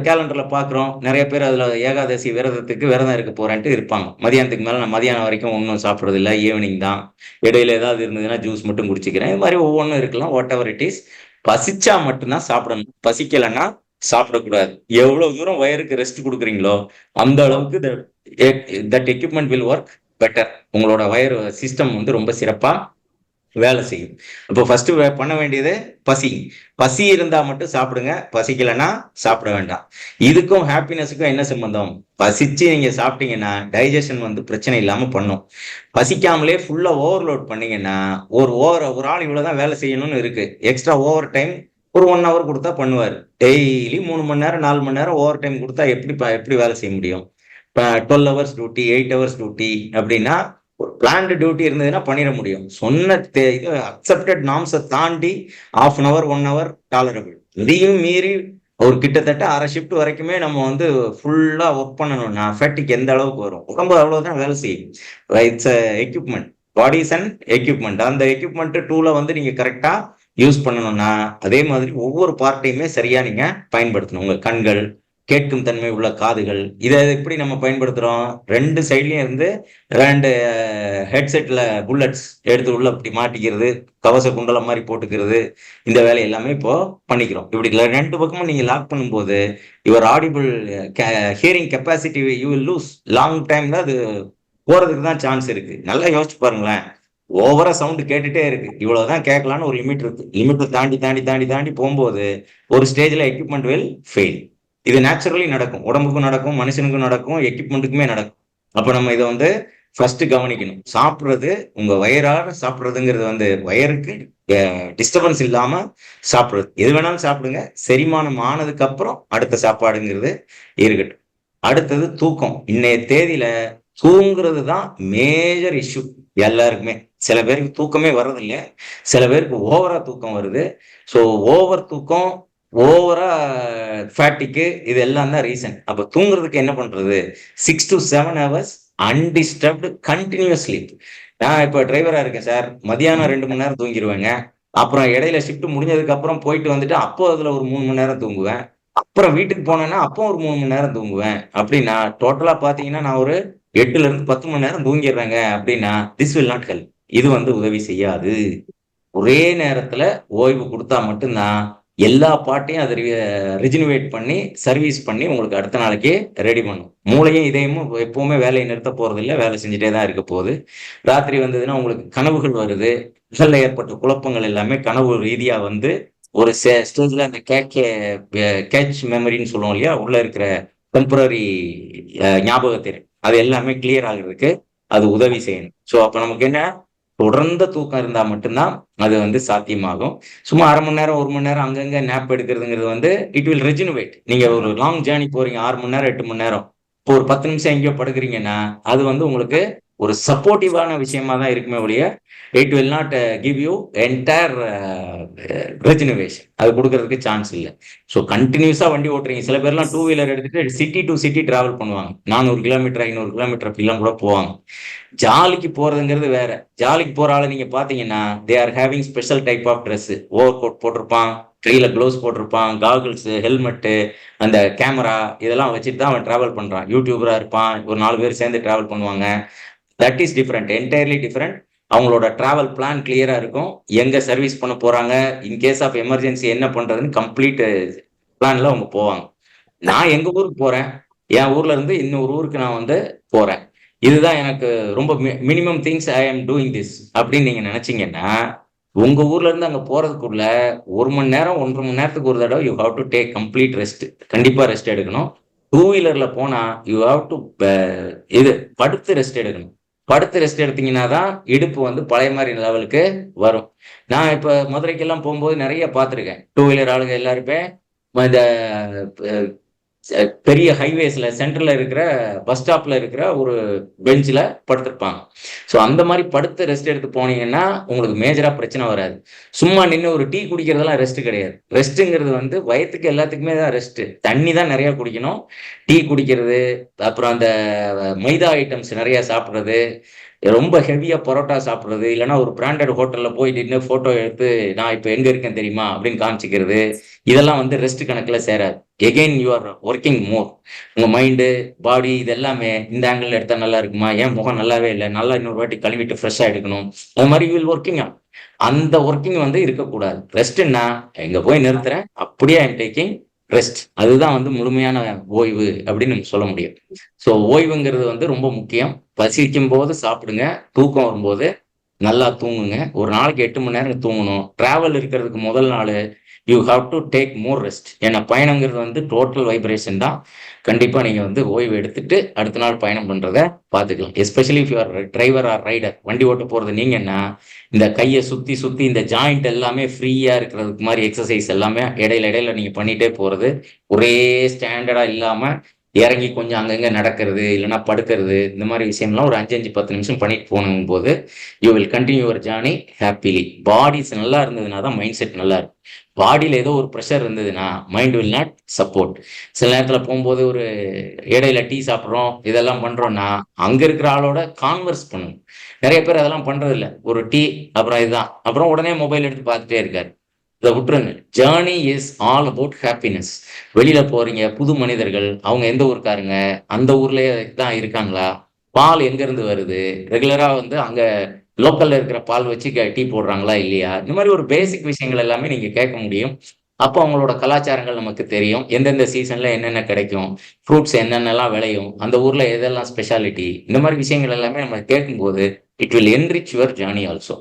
கேலண்டர்ல பாக்குறோம். நிறைய பேர் அதுல ஏகாதசி விரதத்துக்கு விரதம் இருக்க போறேன்ட்டு இருப்பாங்க. மதியானத்துக்கு மேல நான் மதியானம் வரைக்கும் ஒன்றும் சாப்பிடுறது இல்ல. ஈவினிங் தான். இடையில ஏதாவது இருந்ததுன்னா ஜூஸ் மட்டும் குடிச்சுக்கிறேன். இது மாதிரி ஒவ்வொன்றும் இருக்கலாம். What ever it is. பசிச்சா மட்டும்தான் சாப்பிடணும். பசிக்கலைன்னா சாப்பிடக்கூடாது. எவ்வளவு தூரம் வயருக்கு ரெஸ்ட் கொடுக்குறீங்களோ அந்த அளவுக்கு that equipment will work better. உங்களோட வயர் சிஸ்டம் வந்து ரொம்ப சிறப்பா வேலை செய்யும். இப்போ ஃபர்ஸ்ட் பண்ண வேண்டியது பசி. பசி இருந்தா மட்டும் சாப்பிடுங்க. பசிக்கலைன்னா சாப்பிட வேண்டாம். இதுக்கும் ஹாப்பினஸுக்கும் என்ன சம்பந்தம்? பசிச்சு நீங்க சாப்பிட்டீங்கன்னா டைஜஷன் வந்து பிரச்சனை இல்லாம பண்ணும். பசிக்காமலே ஃபுல்லா ஓவர்லோட் பண்ணீங்கன்னா ஒரு ஆள் இவ்வளவுதான் வேலை செய்யணும்னு இருக்கு. எக்ஸ்ட்ரா ஓவர் டைம் ஒரு 1 hour கொடுத்தா பண்ணுவார். டெய்லி 3 மணி நேரம் 4 மணி நேரம் ஓவர் டைம் கொடுத்தா எப்படி வேலை செய்ய முடியும்? இப்போ 12 hours டியூட்டி, 8 hours டியூட்டி அப்படின்னா ஒரு பிளான்டு டியூட்டி இருந்ததுன்னா பண்ணிட முடியும். சொன்ன இது அக்செப்டட் நார்ம்ஸை தாண்டி 1/2 hour 1 hour டாலரபிள். இதையும் மீறி ஒரு கிட்டத்தட்ட அரை ஷிஃப்ட் வரைக்குமே நம்ம வந்து ஃபுல்லா ஒர்க் பண்ணணும்னா ஃபேட்டிக் எந்த அளவுக்கு வரும்? உடம்பு அவ்வளவுதான் வேலை செய்யும். It's equipment. Body is and equipment. அந்த எக்யூப்மெண்ட் டூலை வந்து நீங்க கரெக்டா யூஸ் பண்ணணும்னா அதே மாதிரி ஒவ்வொரு பார்ட்டையுமே சரியா நீங்க பயன்படுத்தணும். உங்க கண்கள், கேட்கும் தன்மை உள்ள காதுகள், இதை எப்படி நம்ம பயன்படுத்துறோம்? 2 சைட்லயும் இருந்து 2 ஹெட்செட்ல புல்லட்ஸ் எடுத்து உள்ள இப்படி மாட்டிக்கிறது, கவச குண்டலம் மாதிரி போட்டுக்கிறது, இந்த வேலை எல்லாமே இப்போ பண்ணிக்கிறோம். இப்படி 2 பக்கமும் நீங்க லாக் பண்ணும்போது your audible hearing capacity you will lose. Long டைம்ல அது போறதுக்கு தான் சான்ஸ் இருக்கு. நல்லா யோசிச்சு பாருங்களேன். ஓவரா சவுண்ட் கேட்டுட்டே இருக்கு. இவ்வளவுதான் கேட்கலான்னு ஒரு லிமிட் இருக்கு. லிமிட்டை தாண்டி தாண்டி தாண்டி தாண்டி போகும்போது ஒரு ஸ்டேஜ்ல எக்யூப்மெண்ட் வில் ஃபெயில். இது நேச்சுரலி நடக்கும். உடம்புக்கும் நடக்கும், மனுஷனுக்கும் நடக்கும், எக்யூப்மெண்ட்டுக்குமே நடக்கும். அப்ப நம்ம இதை வந்து ஃபர்ஸ்ட் கவனிக்கணும். சாப்பிடுறது உங்க வயிறார சாப்பிடுறதுங்கிறது வந்து வயருக்கு டிஸ்டர்பன்ஸ் இல்லாம சாப்பிடுறது. எது வேணாலும் சாப்பிடுங்க. செரிமானம் ஆனதுக்கு அப்புறம் அடுத்த சாப்பாடுங்கிறது இருக்கட்டும். அடுத்தது தூக்கம். இன்னைய தேதியில தூங்குறது தான் மேஜர் இஷ்யூ எல்லாருக்குமே. சில பேருக்கு தூக்கமே வர்றது இல்லை. சில பேருக்கு ஓவரா தூக்கம் வருது. ஸோ ஓவர் தூக்கம், ஓவரா ஃபேட்டிக்கு, இது எல்லாம் தான் ரீசன். அப்ப தூங்குறதுக்கு என்ன பண்றது? 6 to 7 hours undisturbed continuous sleep. நான் இப்ப டிரைவரா இருக்கேன் சார். மதியானம் 2 மணி நேரம் தூங்கிடுவேங்க. அப்புறம் இடையில ஷிஃப்ட் முடிஞ்சதுக்கு அப்புறம் போயிட்டு வந்துட்டு அப்போ அதுல ஒரு 3 மணி நேரம் தூங்குவேன். அப்புறம் வீட்டுக்கு போனேன்னா அப்போ ஒரு 3 மணி நேரம் தூங்குவேன். அப்படின்னா டோட்டலா பாத்தீங்கன்னா நான் ஒரு 8 to 10 மணி நேரம் தூங்கிடுறேங்க. அப்படின்னா திஸ் வில் நாட் ஹெல்ப். இது வந்து உதவி செய்யாது. ஒரே நேரத்துல ஓய்வு கொடுத்தா மட்டும்தான் எல்லா பாட்டையும் அதை ரிஜினுவேட் பண்ணி சர்வீஸ் பண்ணி உங்களுக்கு அடுத்த நாளைக்கே ரெடி பண்ணும். மூளையும் இதயமும் எப்பவுமே வேலையை நிறுத்த போறது இல்லை. வேலை செஞ்சுட்டே தான் இருக்க போகுது. ராத்திரி வந்ததுன்னா உங்களுக்கு கனவுகள் வருது. உடல்ல ஏற்பட்ட குழப்பங்கள் எல்லாமே கனவு ரீதியா வந்து ஒரு ஸ்டேஜ்ல அந்த கேட்ச் மெமரின்னு சொல்லுவோம் இல்லையா, உள்ள இருக்கிற டெம்பரரி ஞாபகத்திறன், அது எல்லாமே கிளியர் ஆகுறதுக்கு அது உதவி செய்யணும். ஸோ அப்ப நமக்கு என்ன, தொடர்ந்த தூக்கம் இருந்தா மட்டும்தான் அது வந்து சாத்தியமாகும். சும்மா அரை மணி நேரம் 1 மணி நேரம் அங்கங்க நேப் எடுக்கிறதுங்கிறது வந்து இட் வில் ரெஜினுவேட். நீங்க ஒரு லாங் ஜேர்னி போறீங்க 6 மணி நேரம் 8 மணி நேரம், இப்போ ஒரு 10 நிமிஷம் எங்கேயோ படுக்கிறீங்கன்னா அது வந்து உங்களுக்கு ஒரு சப்போர்ட்டிவான விஷயமா தான் இருக்குமே ஒழிய it will not give you entire rejuvenation. அது கொடுக்கறதுக்கு சான்ஸ் இல்லை. ஸோ கண்டினியூஸா வண்டி ஓட்டுறீங்க. சில பேர்லாம் 2 வீலர் எடுத்துட்டு சிட்டி டு சிட்டி டிராவல் பண்ணுவாங்க. 400 கிலோமீட்டர் 500 கிலோமீட்டர் அப்படிலாம் கூட போவாங்க. ஜாலிக்கு போறதுங்கிறது வேற. ஜாலிக்கு போற ஆளை நீங்க பாத்தீங்கன்னா they are having special type of dress. Overcoat போட்டிருப்பான், கையில க்ளவுஸ் போட்டிருப்பான், காகுல்ஸ், ஹெல்மெட்டு, அந்த கேமரா, இதெல்லாம் வச்சுட்டு தான் அவன் டிராவல் பண்றான். யூடியூபரா இருப்பான். ஒரு 4 பேர் சேர்ந்து டிராவல் பண்ணுவாங்க. That is different, entirely different. அவங்களோட டிராவல் பிளான் கிளியரா இருக்கும். எங்க சர்வீஸ் பண்ண போறாங்க, இன்கேஸ் ஆஃப் எமர்ஜென்சி என்ன பண்றதுன்னு கம்ப்ளீட் பிளான்ல அவங்க போவாங்க. நான் எங்க ஊருக்கு போறேன், என் ஊர்ல இருந்து இன்னொரு ஊருக்கு நான் வந்து போறேன். இதுதான் எனக்கு ரொம்ப minimum things I am doing this அப்படின்னு நீங்க நினைச்சீங்கன்னா உங்க ஊர்ல இருந்து அங்க போறதுக்குள்ள 1 மணி நேரம் 1.5 மணி நேரத்துக்கு ஒரு தடவை you have to take complete rest. கண்டிப்பா ரெஸ்ட் எடுக்கணும். 2 வீலர்ல போனா யூ ஹாவ் டு இது படுத்து ரெஸ்ட் எடுக்கணும். படுத்து ரெஸ்ட் எடுத்தீங்கன்னா தான் இடுப்பு வந்து பழைய மாதிரி லெவலுக்கு வரும். நான் இப்ப மதுரைக்கெல்லாம் போகும்போது நிறைய பார்த்துருக்கேன். 2 வீலர் ஆளுங்க எல்லாருமே இந்த பெரிய ஹைவேஸ்ல சென்டர்ல இருக்கிற பஸ் ஸ்டாப்ல இருக்கிற ஒரு பெஞ்சில் படுத்திருப்பாங்க. ஸோ அந்த மாதிரி படுத்து ரெஸ்ட் எடுத்து போனீங்கன்னா உங்களுக்கு மேஜரா பிரச்சனை வராது. சும்மா நின்று ஒரு டீ குடிக்கிறதெல்லாம் ரெஸ்ட் கிடையாது. ரெஸ்ட்டுங்கிறது வந்து வயத்துக்கு எல்லாத்துக்குமே தான் ரெஸ்ட். தண்ணி தான் நிறைய குடிக்கணும். டீ குடிக்கிறது, அப்புறம் அந்த மைதா ஐட்டம்ஸ் நிறைய சாப்பிட்றது, ரொம்ப ஹெவியா பரோட்டா சாப்பிடுறது, இல்லன்னா ஒரு பிராண்டட் ஹோட்டல்ல போய் நின்னு ஃபோட்டோ எடுத்து, நான் இப்ப எங்க இருக்கேன் தெரியுமா? அப்படின்னு காமிச்சுக்கிறது. இதெல்லாம் வந்து ரெஸ்ட் கணக்குல சேராது. எகெயின் யூ ஆர் வொர்க்கிங் மோர். உங்க மைண்டு, பாடி இது எல்லாமே இந்த ஆங்கிள்ல எடுத்தா நல்லா இருக்குமா? ஏன் முகம் நல்லாவே இல்ல. நல்லா இன்னொரு வாட்டி கழுவிட்டு ஃப்ரெஷ்ஷா எடுக்கணும். அது மாரி யூ வில் வொர்க்கிங் ஆன். அந்த வொர்க்கிங் வந்து இருக்கக்கூடாது. ரெஸ்ட்ன்னா, இங்க போய் நிறுத்துறேன். அப்படியே ஐ அம் டேக்கிங் ரெஸ்ட். அதுதான் வந்து முழுமையான ஓய்வு அப்படின்னு நம்ம சொல்ல முடியும். ஸோ ஓய்வுங்கிறது வந்து ரொம்ப முக்கியம். பசிக்கும்போது சாப்பிடுங்க. தூக்கம் வரும்போது நல்லா தூங்குங்க. ஒரு நாளைக்கு 8 மணி நேரம் தூங்கணும். டிராவல் இருக்கிறதுக்கு முதல் நாளு you have to take more rest. ஏன்னா பயணங்கிறது வந்து டோட்டல் வைப்ரேஷன் தான். கண்டிப்பா நீங்க வந்து ஓய்வு எடுத்துட்டு அடுத்த நாள் பயணம் பண்றத பார்த்துக்கலாம். Especially if you are driver or rider. வண்டி ஓட்ட போறது நீங்கன்னா, இந்த கைய சுத்தி சுத்தி இந்த ஜாயிண்ட் எல்லாமே ஃப்ரீயா இருக்கிறதுக்கு மாரி எக்சர்சைஸ் எல்லாமே இடையில இடையில நீங்க பண்ணிட்டே போறது. ஒரே ஸ்டாண்டர்டா இல்லாம இறங்கி கொஞ்சம் அங்கங்க நடக்கிறது, இல்லன்னா படுக்கிறது, இந்த மாரி விஷயம்லாம் ஒரு 5, 5, 10 நிமிஷம் பண்ணிட்டு போகும்போது, you will continue your journey happily. Bodies நல்லா இருந்ததுனா தான் மைண்ட் செட் நல்லா இருக்கும். பாடியில ஏதோ ஒரு பிரஷர் இருந்ததுன்னா, மைண்ட் வில் நாட் சப்போர்ட். சில நேரத்துல போம்போது ஒரு இடையில டீ சாப்பிடுறோம், இதெல்லாம் பண்றோம்னா, அங்க இருக்கிற ஆளோட கான்வர்ஸ் பண்ணணும். நெறைய பேர் அதெல்லாம் பண்றதில்ல. ஒரு டீ, அப்புறம் இதுதான். அப்புறம் உடனே மொபைல் எடுத்து பார்த்துட்டே இருக்காரு. இத விட்டுருங்க. Journey is all about happiness. வெளியில போறீங்க, புது மனிதர்கள், அவங்க எந்த ஊர்க்காரங்க, அந்த ஊர்லயே தான் இருக்காங்களா? பால் எங்கேருந்து வருது? ரெகுலரா வந்து அங்க லோக்கல்ல இருக்கிற பால் வச்சு டீ போடுறாங்களா? இல்லையா? இந்த மாரி ஒரு பேசிக் விஷயங்கள் எல்லாமே நீங்க கேட்க முடியும். அப்போ அவங்களோட கலாச்சாரங்கள் நமக்கு தெரியும். எந்தெந்த சீசன்ல என்னென்ன கிடைக்கும்? ஃப்ரூட்ஸ் என்னென்னலாம் விளையும்? அந்த ஊர்ல எதெல்லாம் ஸ்பெஷாலிட்டி? இந்த மாரி விஷயங்கள் எல்லாமே நம்ம கேட்கும்போது, it will enrich your journey also.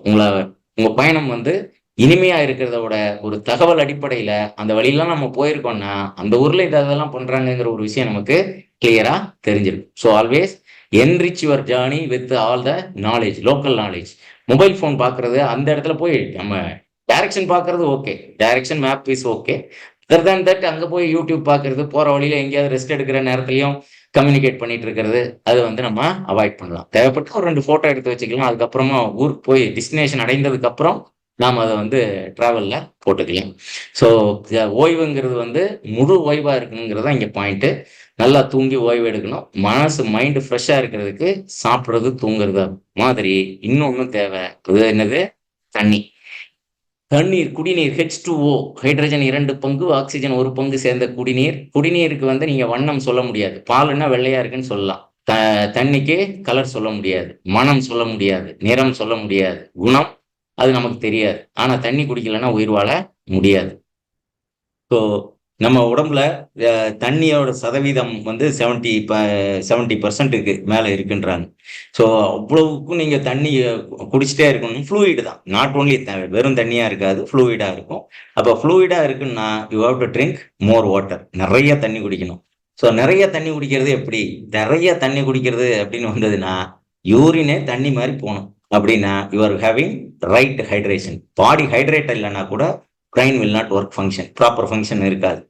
உங்க பயணம் வந்து இனிமையா இருக்கிறத விட, ஒரு தகவல் அடிப்படையில அந்த வழியெல்லாம் நம்ம போயிருக்கோம்னா, அந்த ஊர்ல இதெல்லாம் பண்றாங்கங்கிற ஒரு விஷயம் நமக்கு கிளியரா தெரிஞ்சிரும். So always enrich your journey with all the knowledge, local knowledge. Mobile phone பார்க்கறது, அந்த இடத்துல போய் நம்ம டைரக்ஷன் பார்க்கறது okay. Direction map is okay. Other than that அங்க போய் யூடியூப் பார்க்கறது, போற வழியில எங்கேயாவது ரெஸ்ட் எடுக்கிற நேரத்திலயும் கம்யூனிகேட் பண்ணிட்டு இருக்கிறது, அது வந்து நம்ம அவாய்ட் பண்ணலாம். தேவைப்பட்டா ஒரு 2 ஃபோட்டோ எடுத்து வச்சுக்கலாம். அதுக்கப்புறமா ஊருக்கு போய் டெஸ்டினேஷன் அடைந்ததுக்கு அப்புறம் நாம அத வந்து டிராவல்ல போட்டுக்கலாம். ஸோ ஓய்வுங்கிறது வந்து முழு ஓய்வா இருக்கணுங்கிறது தான் இங்க பாயிண்ட்டு. நல்லா தூங்கி ஓய்வு எடுக்கணும். மனசு மைண்ட் ஃப்ரெஷ்ஷா இருக்கிறதுக்கு சாப்பிடுறது, தூங்குறது மாதிரி இன்னொன்னும் தேவை. அது என்னது? தண்ணி. தண்ணீர், குடிநீர் H2O, ஹைட்ரஜன் 2 பங்கு, ஆக்ஸிஜன் 1 பங்கு சேர்ந்த குடிநீர். குடிநீருக்கு வந்து நீங்க வண்ணம் சொல்ல முடியாது. பாலுன்னா வெள்ளையா இருக்குன்னு சொல்லலாம். தண்ணிக்கு கலர் சொல்ல முடியாது. மனம் சொல்ல முடியாது. நிறம் சொல்ல முடியாது. குணம் அது நமக்கு தெரியாது. ஆனா தண்ணி குடிக்கலன்னா உயிர் வாழ முடியாது. ஸோ நம்ம உடம்புல தண்ணியோட சதவீதம் வந்து 70% மேல இருக்குன்றாங்க. ஸோ அவ்வளவுக்கும் நீங்க தண்ணி குடிச்சிட்டே இருக்கணும். ஃப்ளூயிட் தான். நாட் ஓன்லி வெறும் தண்ணியா இருக்காது. ஃப்ளூயிடா இருக்கும். அப்ப ஃப்ளூயிடா இருக்குன்னா you have to drink more water. நிறைய தண்ணி குடிக்கணும். ஸோ நிறைய தண்ணி குடிக்கிறது எப்படி? நிறைய தண்ணி குடிக்கிறது அப்படின்னு வந்ததுன்னா, யூரினே தண்ணி மாதிரி போகணும். அப்படின்னா you are having right hydration. Body hydrate இல்லைன்னா கூட brain will not work function. Proper function இருக்காது.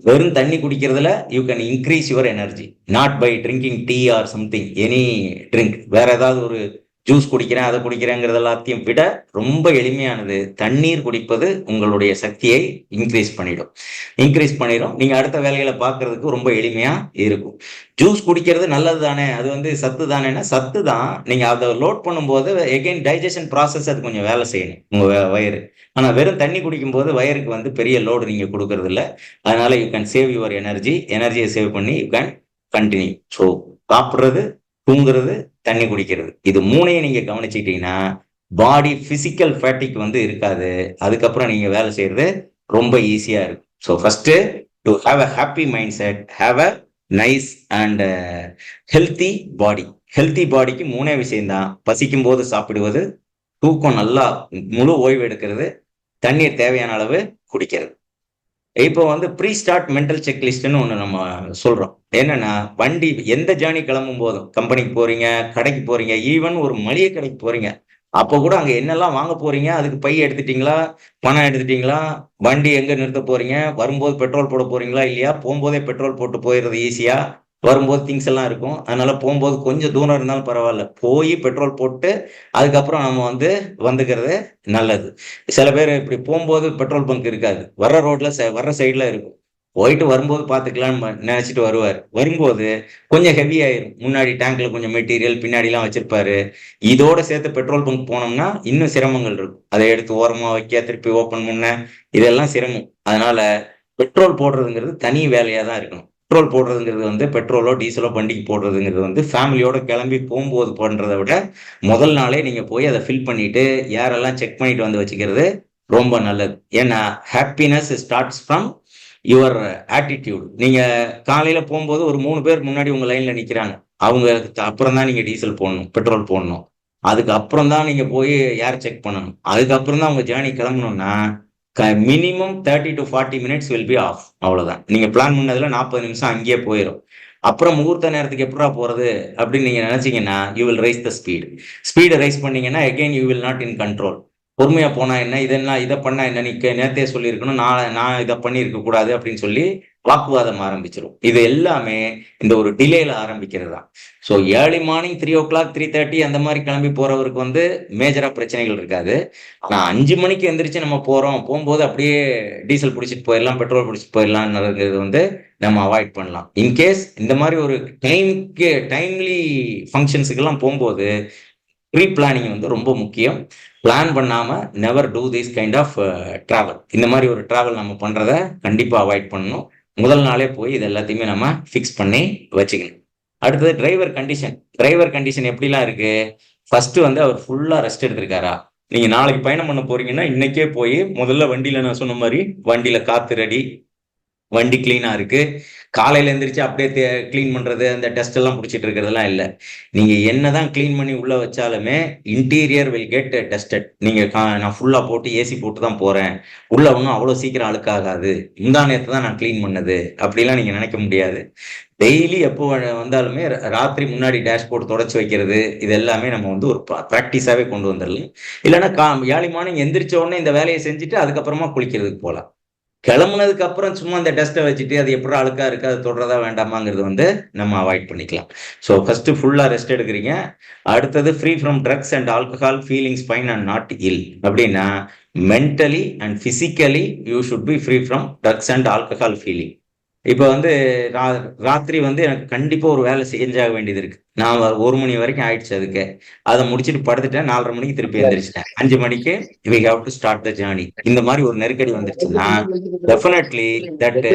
வெறும் தண்ணி குடிக்கிறதுல you can increase your energy. Not by drinking tea or something any drink. வேற ஏதாவது ஒரு ஜூஸ் குடிக்கிறேன், அதை குடிக்கிறேங்கிறது எல்லாத்தையும் விட ரொம்ப எளிமையானது. தண்ணீர் குடிப்பது உங்களுடைய சக்தியை இன்க்ரீஸ் பண்ணிடும். நீங்க அடுத்த வேலைகளை பார்க்கறதுக்கு ரொம்ப எளிமையா இருக்கும். ஜூஸ் குடிக்கிறது நல்லது தானே, அது வந்து சத்து தானேன்னா சத்து தான். நீங்க அதை லோட் பண்ணும்போது எகைன் டைஜஷன் ப்ராசஸ் அது கொஞ்சம் வேலை செய்யணும் உங்க வயிறு. ஆனா வெறும் தண்ணி குடிக்கும்போது வயிறுக்கு வந்து பெரிய லோடு நீங்க கொடுக்கறது இல்ல. அதனால you can save your energy. எனர்ஜியை சேவ் பண்ணி யூ கேன் கண்டினியூ. ஸோ சாப்பிடுறது, தூங்குறது, தண்ணி குடிக்கிறது, இது மூணையும் நீங்க கவனிச்சுக்கிட்டீங்கன்னா பாடி பிசிக்கல் ஃபேட்டிக் வந்து இருக்காது. அதுக்கப்புறம் நீங்க வேலை செய்யறது ரொம்ப ஈஸியா இருக்கும். So first to have a happy mind set, have a nice and healthy body. Healthy பாடிக்கு மூணே விஷயம்தான். பசிக்கும் போது சாப்பிடுவது, தூக்கம் நல்லா முழு ஓய்வு எடுக்கிறது, தண்ணீர் தேவையான அளவு குடிக்கிறது. இப்போ வந்து ப்ரீ ஸ்டார்ட் மென்டல் செக்லிஸ்ட்னு ஒன்று நம்ம சொல்றோம். என்னன்னா வண்டி எந்த ஜேர்னி கிளம்பும் போதும், கம்பெனிக்கு போறீங்க, கடைக்கு போறீங்க, ஈவன் ஒரு மளிகை கடைக்கு போறீங்க, அப்போ கூட அங்க என்னெல்லாம் வாங்க போறீங்க, அதுக்கு பை எடுத்துட்டீங்களா, பணம் எடுத்துட்டீங்களா, வண்டி எங்க நிறுத்த போறீங்க, வரும்போது பெட்ரோல் போட போறீங்களா இல்லையா, போகும்போதே பெட்ரோல் போட்டு போயிடுறது ஈஸியா, வரும்போது திங்ஸ் எல்லாம் இருக்கும். அதனால போகும்போது கொஞ்சம் தூரம் இருந்தாலும் பரவாயில்ல, போய் பெட்ரோல் போட்டு அதுக்கப்புறம் நம்ம வந்து வந்துக்கிறது நல்லது. சில பேர் இப்படி போகும்போது பெட்ரோல் பங்க் இருக்காது, வர்ற ரோட்ல வர்ற சைட்ல இருக்கும். போயிட்டு வரும்போது பார்த்துக்கலாம்னு நினைச்சிட்டு வருவார். வரும்போது கொஞ்சம் ஹெவி ஆயிரும். முன்னாடி டேங்க்ல கொஞ்சம் மெட்டீரியல் பின்னாடிலாம் வச்சிருப்பாரு. இதோட சேர்த்து பெட்ரோல் பங்க் போனோம்னா இன்னும் சிரமங்கள் இருக்கும். அதை எடுத்து ஓரமா வைக்க, திருப்பி ஓப்பன் பண்ண, இதெல்லாம் சிரமம். அதனால பெட்ரோல் போடுறதுங்கிறது தனி வேலையா தான் இருக்கணும். பெட்ரோல் போடுறதுங்கிறது வந்து பெட்ரோலோ டீசலோ வண்டிக்கு போடுறதுங்கிறது வந்து ஃபேமிலியோட கிளம்பி போகும்போது பண்றதை விட முதல் நாளே நீங்க போய் அதை ஃபில் பண்ணிட்டு யாரெல்லாம் செக் பண்ணிட்டு வந்து வச்சுக்கிறது ரொம்ப நல்லது. ஏன்னா happiness starts from your attitude. நீங்க காலையில போகும்போது ஒரு 3 பேர் முன்னாடி உங்க லைன்ல நிக்கிறாங்க. அவங்க அப்புறம் தான் நீங்க டீசல் போடணும், பெட்ரோல் போடணும். அதுக்கு அப்புறம் தான் நீங்க போய் ஏர் செக் பண்ணணும். அதுக்கப்புறம் தான் உங்க ஜேர்னி கிளம்பணும்னா minimum 30 to 40 minutes will be off. அவ்வளவுதான். நீங்க பிளான் பண்ணதுல 40 நிமிஷம் அங்கேயே போயிடும். அப்புறம் முகூர்த்த நேரத்துக்கு எப்படா போறது அப்படின்னு நீங்க நினைச்சீங்கன்னா you will rise the speed rise பண்ணீங்கன்னா again you will not in control. பொறுமையா போனா என்ன, இதெல்லாம் இதை பண்ணா என்ன, நீ நேத்தே சொல்லியிருக்கணும், நான் இதை பண்ணியிருக்க கூடாது அப்படின்னு சொல்லி வாக்குவாதம் ஆரம்பிச்சிடும். இது எல்லாமே இந்த ஒரு டிலேல ஆரம்பிக்கிறது தான். ஸோ ஏர்லி மார்னிங் 3 o'clock 3:30 அந்த மாதிரி கிளம்பி போறவருக்கு வந்து மேஜரா பிரச்சனைகள் இருக்காது. ஆனா 5 மணிக்கு எந்திரிச்சு நம்ம போகும்போது அப்படியே டீசல் பிடிச்சிட்டு போயிடலாம், பெட்ரோல் பிடிச்சிட்டு போயிடலாம்ங்கிறது வந்து நம்ம அவாய்ட் பண்ணலாம். இன்கேஸ் இந்த மாதிரி ஒரு டைம்லி ஃபங்க்ஷன்ஸுக்கு எல்லாம் போகும்போது ப்ரீ பிளானிங் வந்து ரொம்ப முக்கியம். பிளான் பண்ணாம never do this kind of travel. இந்த மாதிரி ஒரு டிராவல் நம்ம பண்றத கண்டிப்பா அவாய்ட் பண்ணணும். முதல் நாளே போய் இது எல்லாத்தையுமே நம்ம ஃபிக்ஸ் பண்ணி வச்சுக்கணும். அடுத்தது டிரைவர் கண்டிஷன் எப்படிலாம் இருக்கு? ஃபர்ஸ்ட் வந்து அவர் ஃபுல்லா ரெஸ்ட் எடுத்திருக்காரா? நீங்க நாளைக்கு பயணம் பண்ண போறீங்கன்னா இன்னைக்கே போய் முதல்ல வண்டியில நான் சொன்ன மாதிரி வண்டியில காத்து ரெடி, வண்டி கிளீனா இருக்கு. காலையில எந்திரிச்சு அப்படியே கிளீன் பண்றது, அந்த டெஸ்ட் எல்லாம் பிடிச்சிட்டு இருக்கிறதுலாம் இல்லை. நீங்க என்னதான் கிளீன் பண்ணி உள்ள வச்சாலுமே இன்டீரியர் வில் கெட் டெஸ்டட். நீங்க நான் ஃபுல்லா போட்டு ஏசி போட்டு தான் போறேன், உள்ள ஒன்றும் அவ்வளோ சீக்கிரம் அழுக்காகாது, முந்தா நேரத்து தான் நான் கிளீன் பண்ணது அப்படிலாம் நீங்க நினைக்க முடியாது. டெய்லி எப்போ வந்தாலுமே ராத்திரி முன்னாடி டேஷ்போர்ட் தொடச்சி வைக்கிறது, இது எல்லாமே நம்ம வந்து ஒரு ப்ராக்டிஸாவே கொண்டு வந்துடலாம். இல்லைன்னா ஏர்லி மார்னிங் எந்திரிச்ச உடனே இந்த வேலையை செஞ்சுட்டு அதுக்கப்புறமா குளிக்கிறதுக்கு போகலாம். கிளம்புனதுக்கு அப்புறம் சும்மா அந்த டஸ்ட்டை வச்சுட்டு அது எப்படி அழுக்கா இருக்கு, அது தொடரதா வேண்டாமாங்கிறது வந்து நம்ம அவாய்ட் பண்ணிக்கலாம். ஸோ ஃபர்ஸ்ட் ஃபுல்லா ரெஸ்ட் எடுக்கிறீங்க. அடுத்தது free from drugs and alcohol, feelings fine and not ill. அப்படின்னா mentally and physically you should be free from drugs and alcohol feeling. இப்போ வந்து ராத்திரி வந்து எனக்கு கண்டிப்பா ஒரு வேலை செஞ்சாக வேண்டியது இருக்கு. நான் 1 மணி வரைக்கும் ஆயிடுச்சு. அதுக்கு அதை முடிச்சுட்டு படுத்துட்டேன். 4:30 மணிக்கு திருப்பி எந்திரிச்சிட்டேன். 5 மணிக்கு we have to start the journey. இந்த மாதிரி ஒரு நெருக்கடி வந்துருச்சுன்னா டெஃபினெட்லி தட்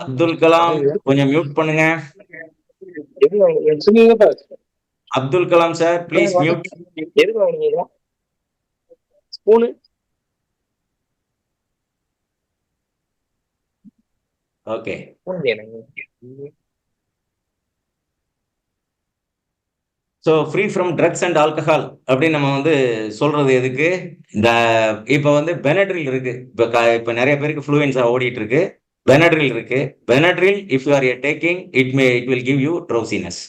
அப்துல் கலாம் கொஞ்சம் மியூட் பண்ணுங்க. Abdul Kalam sir please mute. Okay. So free from drugs and alcohol அப்படின்னு நம்ம வந்து சொல்றது எதுக்கு? இந்த இப்போ வந்து பெனட்ரில் இருக்கு. இப்போ நிறைய பேருக்கு ஃப்ளூயன்ஸா ஓடிட்டு இருக்கு. பெனட்ரில் இருக்கு. Benadryl if you are taking it will give you drowsiness.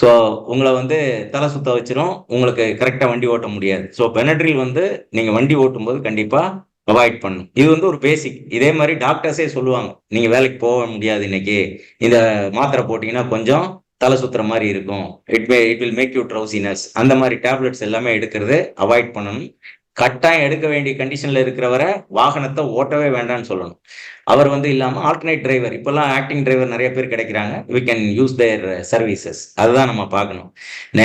So உங்களை வந்து தலை சுத்த வச்சிரும், உங்களுக்கு கரெக்டாக வண்டி ஓட்ட முடியாது. ஸோ பெனட்ரில் வந்து நீங்கள் வண்டி ஓட்டும் போது கண்டிப்பாக அவாய்ட் பண்ணும். இது வந்து ஒரு பேசிக். இதே மாதிரி டாக்டர்ஸே சொல்லுவாங்க, நீங்கள் வேலைக்கு போக முடியாது இன்னைக்கு, இந்த மாத்திரை போட்டிங்கன்னா கொஞ்சம் தலை சுத்துற மாதிரி இருக்கும், it will make you drowsiness. அந்த மாதிரி டேப்லெட்ஸ் எல்லாமே எடுக்கிறது அவாய்ட் பண்ணணும். கட்டாயம் எடுக்க வேண்டிய கண்டிஷன்ல இருக்கிறவரை வாகனத்தை ஓட்டவே வேண்டாம்னு சொல்லணும். அவர் வந்து இல்லாம ஆல்டர்னேட் டிரைவர், இப்பெல்லாம் ஆக்டிங் டிரைவர் நிறைய பேர் கிடைக்கிறாங்க. We can use their services. அதுதான் நம்ம பார்க்கணும்.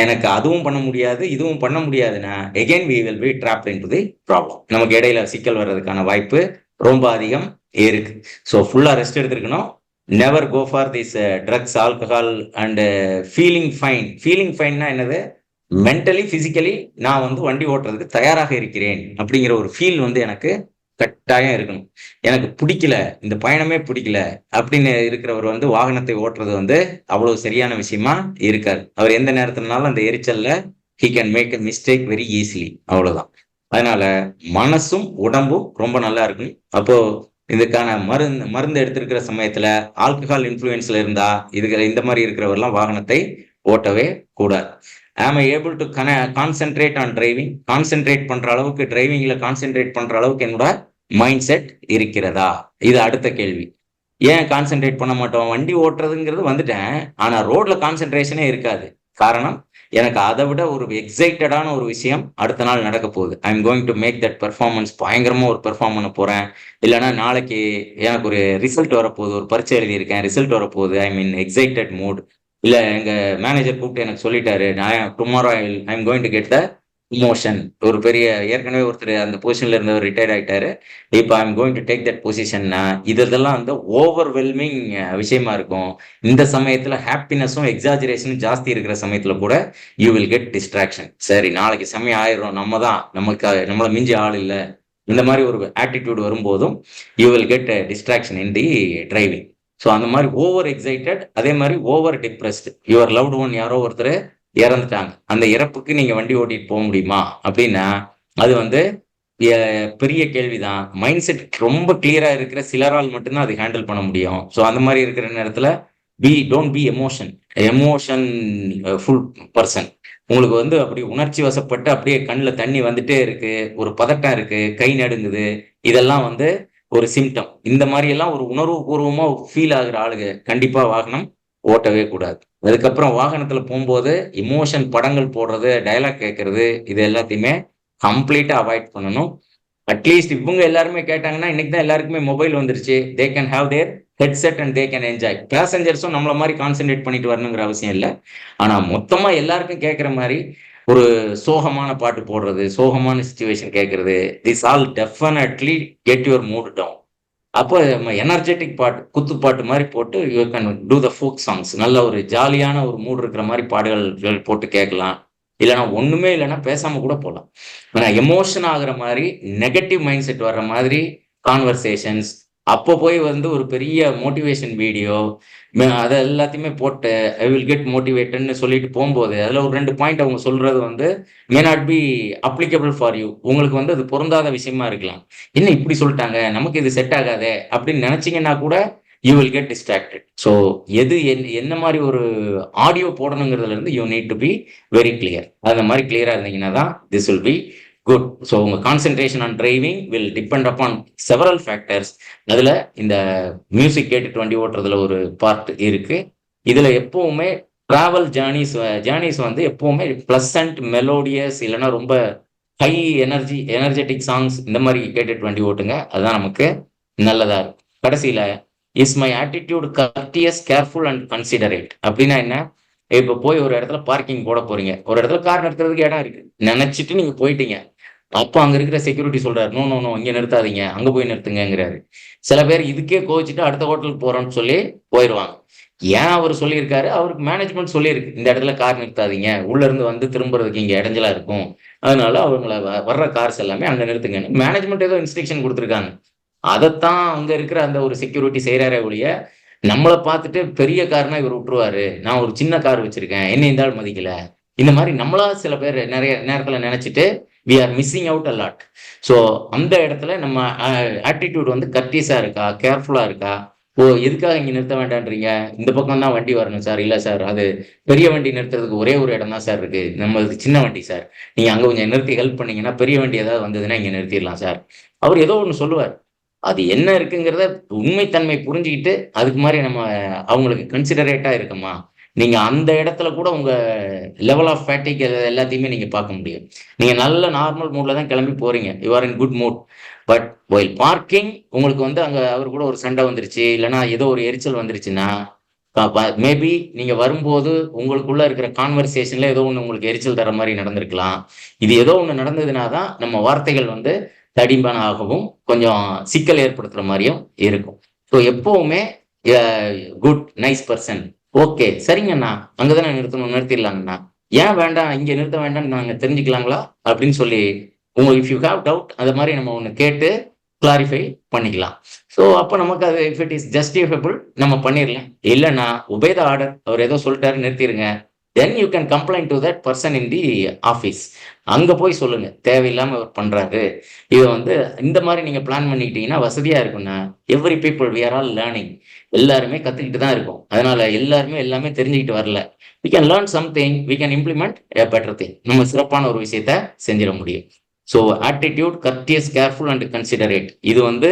எனக்கு அதுவும் பண்ண முடியாது, இதுவும் பண்ண முடியாதுன்னா again we will be trapped into the problem. நமக்கு இடையில சிக்கல் வர்றதுக்கான வாய்ப்பு ரொம்ப அதிகம் இருக்கு. ஸோ ஃபுல்லா ரெஸ்ட் எடுத்துருக்கணும். Never go for this drugs, alcohol and feeling fine. Feeling ஃபைன்னா என்னது? மென்டலி பிசிக்கலி நான் வந்து வண்டி ஓட்டுறதுக்கு தயாராக இருக்கிறேன் அப்படிங்கிற ஒரு ஃபீல் வந்து எனக்கு கட்டாயம் இருக்கணும். எனக்கு பிடிக்கல, இந்த பயணமே பிடிக்கல அப்படின்னு இருக்கிறவர் வந்து வாகனத்தை ஓட்டுறது வந்து அவ்வளவு சரியான விஷயமா இருக்காது. அவர் எந்த நேரத்தினாலும் அந்த எரிச்சல்ல he can make a mistake very easily. அவ்வளவுதான். அதனால மனசும் உடம்பும் ரொம்ப நல்லா இருக்கும். அப்போ இதுக்கான மருந்து எடுத்திருக்கிற சமயத்துல ஆல்கஹால் இன்ஃப்ளூயன்ஸ்ல இருந்தா இந்த மாதிரி இருக்கிறவர்லாம் வாகனத்தை ஓட்டவே கூடாது. am I able to concentrate on driving? Concentrate பண்ற அளவுக்கு, டிரைவிங்ல கான்சென்ட்ரேட் பண்ற அளவுக்கு என்னோட மைண்ட் செட் இருக்கிறதா? இது அடுத்த கேள்வி. ஏன் கான்சென்ட்ரேட் பண்ண மாட்டோம்? வண்டி ஓட்டுறதுங்கிறது வந்துட்டேன், ஆனா ரோட்ல கான்சென்ட்ரேஷனே இருக்காது. காரணம் எனக்கு அதை விட ஒரு எக்ஸைட்டடான ஒரு விஷயம் அடுத்த நாள் நடக்க போகுது. I am going to make that performance, பயங்கரமா ஒரு பெர்ஃபார்ம் பண்ண போறேன். இல்லைன்னா நாளைக்கு எனக்கு ஒரு ரிசல்ட் வரப்போகுது, ஒரு பரீட்சை எழுதியிருக்கேன், ரிசல்ட் வரப்போகுது, ஐ மீன் எக்ஸைட்டட் மூட். இல்ல எங்க மேனேஜர் கூப்பிட்டு எனக்கு சொல்லிட்டாரு, நான் tomorrow I am going to get the promotion. ஒரு பெரிய ஏற்கனவே ஒருத்தர் அந்த பொசிஷன்ல இருந்தவர் ரிட்டையர்ட் ஆயிட்டாரு, இப்போ I am going to take that பொசிஷன்னா இதெல்லாம் வந்து ஓவர்வெல்மிங் விஷயமா இருக்கும். இந்த சமயத்துல ஹாப்பினஸும் எக்ஸாஜரேஷனும் ஜாஸ்தி இருக்கிற சமயத்துல கூட யூ வில் கெட் டிஸ்ட்ராக்ஷன். சரி நாளைக்கு சமயம் ஆயிரும், நம்ம தான் நமக்கு நம்மளை மிஞ்சி ஆள் இல்லை, இந்த மாதிரி ஒரு ஆட்டிடியூட் வரும்போதும் you will get distraction in the driving. So அந்த மாதிரி ஓவர் எக்ஸைட்டட், அதே மாதிரி over depressed. Your loved one யாரோ ஒருத்தர் இறந்துட்டாங்க, அந்த இறப்புக்கு நீங்க வண்டி ஓட்டிட்டு போக முடியுமா அப்படின்னா அது வந்து பெரிய கேள்விதான். மைண்ட் செட் ரொம்ப கிளியரா இருக்கிற சிலரால் மட்டும்தான் அது ஹேண்டில் பண்ண முடியும். ஸோ அந்த மாதிரி இருக்கிற நேரத்துல don't be emotion full person. உங்களுக்கு வந்து அப்படி உணர்ச்சி வசப்பட்டு அப்படியே கண்ணில் தண்ணி வந்துட்டே இருக்கு, ஒரு பதட்டம் இருக்கு, கை நடுங்குது, இதெல்லாம் வந்து ஒரு சிம்டம். இந்த மாதிரி எல்லாம் ஒரு உணர்வு பூர்வமா ஃபீல் ஆகுற ஆளுங்க கண்டிப்பா வாகனம் ஓட்டவே கூடாது. அதுக்கப்புறம் வாகனத்துல போகும்போது இமோஷன் படங்கள் போடுறது, டயலாக் கேட்கறது, இது எல்லாத்தையுமே கம்ப்ளீட்டா அவாய்ட் பண்ணணும். அட்லீஸ்ட் இவங்க எல்லாருமே கேட்டாங்கன்னா, இன்னைக்கு தான் எல்லாருக்குமே மொபைல் வந்துருச்சு, they can have their headset and they can enjoy. பேசஞ்சர்ஸும் நம்மள மாதிரி கான்சென்ட்ரேட் பண்ணிட்டு வரணுங்கிற அவசியம் இல்லை. ஆனா மொத்தமா எல்லாருக்கும் கேட்கற மாதிரி ஒரு சோகமான பாட்டு போடுறது, சோகமான சுச்சுவேஷன் கேட்கறது, this all definitely get your mood down. அப்போ எனர்ஜெட்டிக் பாட்டு, குத்து பாட்டு மாதிரி போட்டு you can do the folk songs. நல்ல ஒரு ஜாலியான ஒரு மூட் இருக்கிற மாதிரி பாடல்கள் போட்டு கேட்கலாம். இல்லைன்னா ஒண்ணுமே இல்லைன்னா பேசாம கூட போகலாம். ஆனா எமோஷன் ஆகுற மாதிரி, நெகட்டிவ் மைண்ட் செட் வர்ற மாதிரி கான்வர்சேஷன்ஸ், அப்போ போய் வந்து ஒரு பெரிய மோட்டிவேஷன் வீடியோ அதை எல்லாத்தையுமே போட்டு ஐ வில் கெட் மோட்டிவேட்டட்னு சொல்லிட்டு போகும்போது அதுல ஒரு 2 பாயிண்ட் அவங்க சொல்றது வந்து may not be applicable for you. உங்களுக்கு வந்து அது பொருந்தாத விஷயமா இருக்கலாம். என்ன இப்படி சொல்லிட்டாங்க, நமக்கு இது செட் ஆகாதே அப்படின்னு நினைச்சீங்கன்னா கூட you will get distracted. So எது என்ன மாதிரி ஒரு ஆடியோ போடணுங்கிறதுல இருந்து you need to be very clear. அந்த மாதிரி கிளியரா இருந்தீங்கன்னா தான் this will be good. So உங்க concentration on driving will depend upon several factors. அதுல இந்த மியூசிக் கேட்டுட்டு வண்டி ஓட்டுறதுல ஒரு பார்ட் இருக்கு. இதுல எப்பவுமே டிராவல் ஜேர்னிஸ் வந்து எப்பவுமே பிளசன்ட் மெலோடியஸ், இல்லைன்னா ரொம்ப ஹை எனர்ஜெட்டிக் சாங்ஸ் இந்த மாதிரி கேட்டுட்டு வண்டி ஓட்டுங்க. அதுதான் நமக்கு நல்லதா இருக்கும். கடைசியில is my attitude courteous, careful and considerate அப்படின்னா என்ன? இப்ப போய் ஒரு இடத்துல பார்க்கிங் போட போறீங்க, ஒரு இடத்துல கார் நிறுத்துறதுக்கு இடம் இருக்கு நினைச்சிட்டு நீங்க போயிட்டீங்க. அப்போ அங்க இருக்கிற செக்யூரிட்டி சொல்றாரு, நோ நோ நோ இங்க நிறுத்தாதீங்க, அங்க போய் நிறுத்துங்கிறாரு. சில பேர் இதுக்கே கோவிச்சுட்டு அடுத்த ஹோட்டலுக்கு போறோம்னு சொல்லி போயிடுவாங்க. ஏன் அவர் சொல்லியிருக்காரு, அவருக்கு மேனேஜ்மெண்ட் சொல்லியிருக்கு இந்த இடத்துல கார் நிறுத்தாதீங்க, உள்ள இருந்து வந்து திரும்புறதுக்கு இங்க இடைஞ்சலா இருக்கும், அதனால அவங்கள வர்ற கார்ஸ் எல்லாமே அங்க நிறுத்துங்கன்னு மேனேஜ்மெண்ட் ஏதோ இன்ஸ்ட்ரக்ஷன் கொடுத்துருக்காங்க. அதைத்தான் அங்க இருக்கிற அந்த ஒரு செக்யூரிட்டி செய்யறாரே ஒழிய நம்மளை பார்த்துட்டு பெரிய கார்னா இவர் விட்டுருவாரு, நான் ஒரு சின்ன கார் வச்சிருக்கேன் என்ன இந்த ஆள் மதிக்கல, இந்த மாதிரி நம்மளா சில பேர் நிறைய நேரத்துல நினைச்சிட்டு we are missing out a lot. So அந்த இடத்துல நம்ம ஆட்டிடியூட் வந்து கர்டீஸா இருக்கா, கேர்ஃபுல்லா இருக்கா? ஓ எதுக்காக இங்க நிறுத்த வேண்டான்றீங்க, இந்த பக்கம் தான் வண்டி வரணும் சார், இல்ல சார் அது பெரிய வண்டி நிறுத்துறதுக்கு ஒரே ஒரு இடம் தான் சார் இருக்கு, நம்ம சின்ன வண்டி சார், நீங்க அங்க கொஞ்சம் நிறுத்தி ஹெல்ப் பண்ணீங்கன்னா பெரிய வண்டி ஏதாவது வந்ததுன்னா இங்க நிறுத்திடலாம் சார். அவர் ஏதோ ஒன்று சொல்லுவார், அது என்ன இருக்குங்கிறத உண்மைத்தன்மை புரிஞ்சுக்கிட்டு அதுக்கு மாதிரி நம்ம அவங்களுக்கு கன்சிடரேட்டா இருக்குமா, நீங்க அந்த இடத்துல கூட உங்க லெவல் ஆஃப் ஃபேட்டிக் எல்லாத்தையுமே நீங்க பார்க்க முடியும். நீங்க நல்ல நார்மல் மூட்ல தான் கிளம்பி போறீங்க, you are in good mood, but while parking உங்களுக்கு வந்து அங்க அவர் கூட ஒரு சண்டை வந்துருச்சு, இல்லைன்னா ஏதோ ஒரு எரிச்சல் வந்துருச்சுன்னா மேபி நீங்க வரும்போது உங்களுக்குள்ள இருக்கிற கான்வர்சேஷன்ல ஏதோ ஒண்ணு உங்களுக்கு எரிச்சல் தர மாதிரி நடந்திருக்கலாம். இது ஏதோ ஒண்ணு நடந்ததுன்னா தான் நம்ம வார்த்தைகள் வந்து தடிமனாகவும் கொஞ்சம் சிக்கல் ஏற்படுத்துற மாதிரியும் இருக்கும். ஸோ எப்பவுமே குட் நைஸ் பர்சன், ஓகே சரிங்கண்ணா அங்கதானே நிறுத்தணும், நிறுத்திடலாங்கண்ணா, ஏன் வேண்டாம் இங்க நிறுத்த வேண்டாம்னு நாங்க தெரிஞ்சுக்கலாங்களா அப்படின்னு சொல்லி உங்களுக்கு இஃப் யூ ஹேவ் டவுட் அது மாதிரி நம்ம ஒன்று கேட்டு கிளாரிஃபை பண்ணிக்கலாம். ஸோ அப்போ நமக்கு அது இஃப் இட் இஸ் ஜஸ்டிஃபைபிள் நம்ம பண்ணிடலாம். இல்லைன்னா உபே த ஆர்டர், அவர் ஏதோ சொல்லிட்டாரு நிறுத்திடுங்க, then you can complaint to that person in the office. அங்க போய் சொல்லுங்க தேவையில்லாம அவர் பண்றாரு. இதை வந்து இந்த மாதிரி நீங்க பிளான் பண்ணிக்கிட்டீங்கன்னா வசதியா இருக்கும்னா every people we are all learning, எல்லாருமே கத்துக்கிட்டு தான் இருக்கும். அதனால எல்லாருமே எல்லாமே தெரிஞ்சுக்கிட்டு வரல. We can learn something, we can implement a better thing, நம்ம சிறப்பான ஒரு விஷயத்த செஞ்சிட முடியும். So attitude courteous, careful and considerate, இது வந்து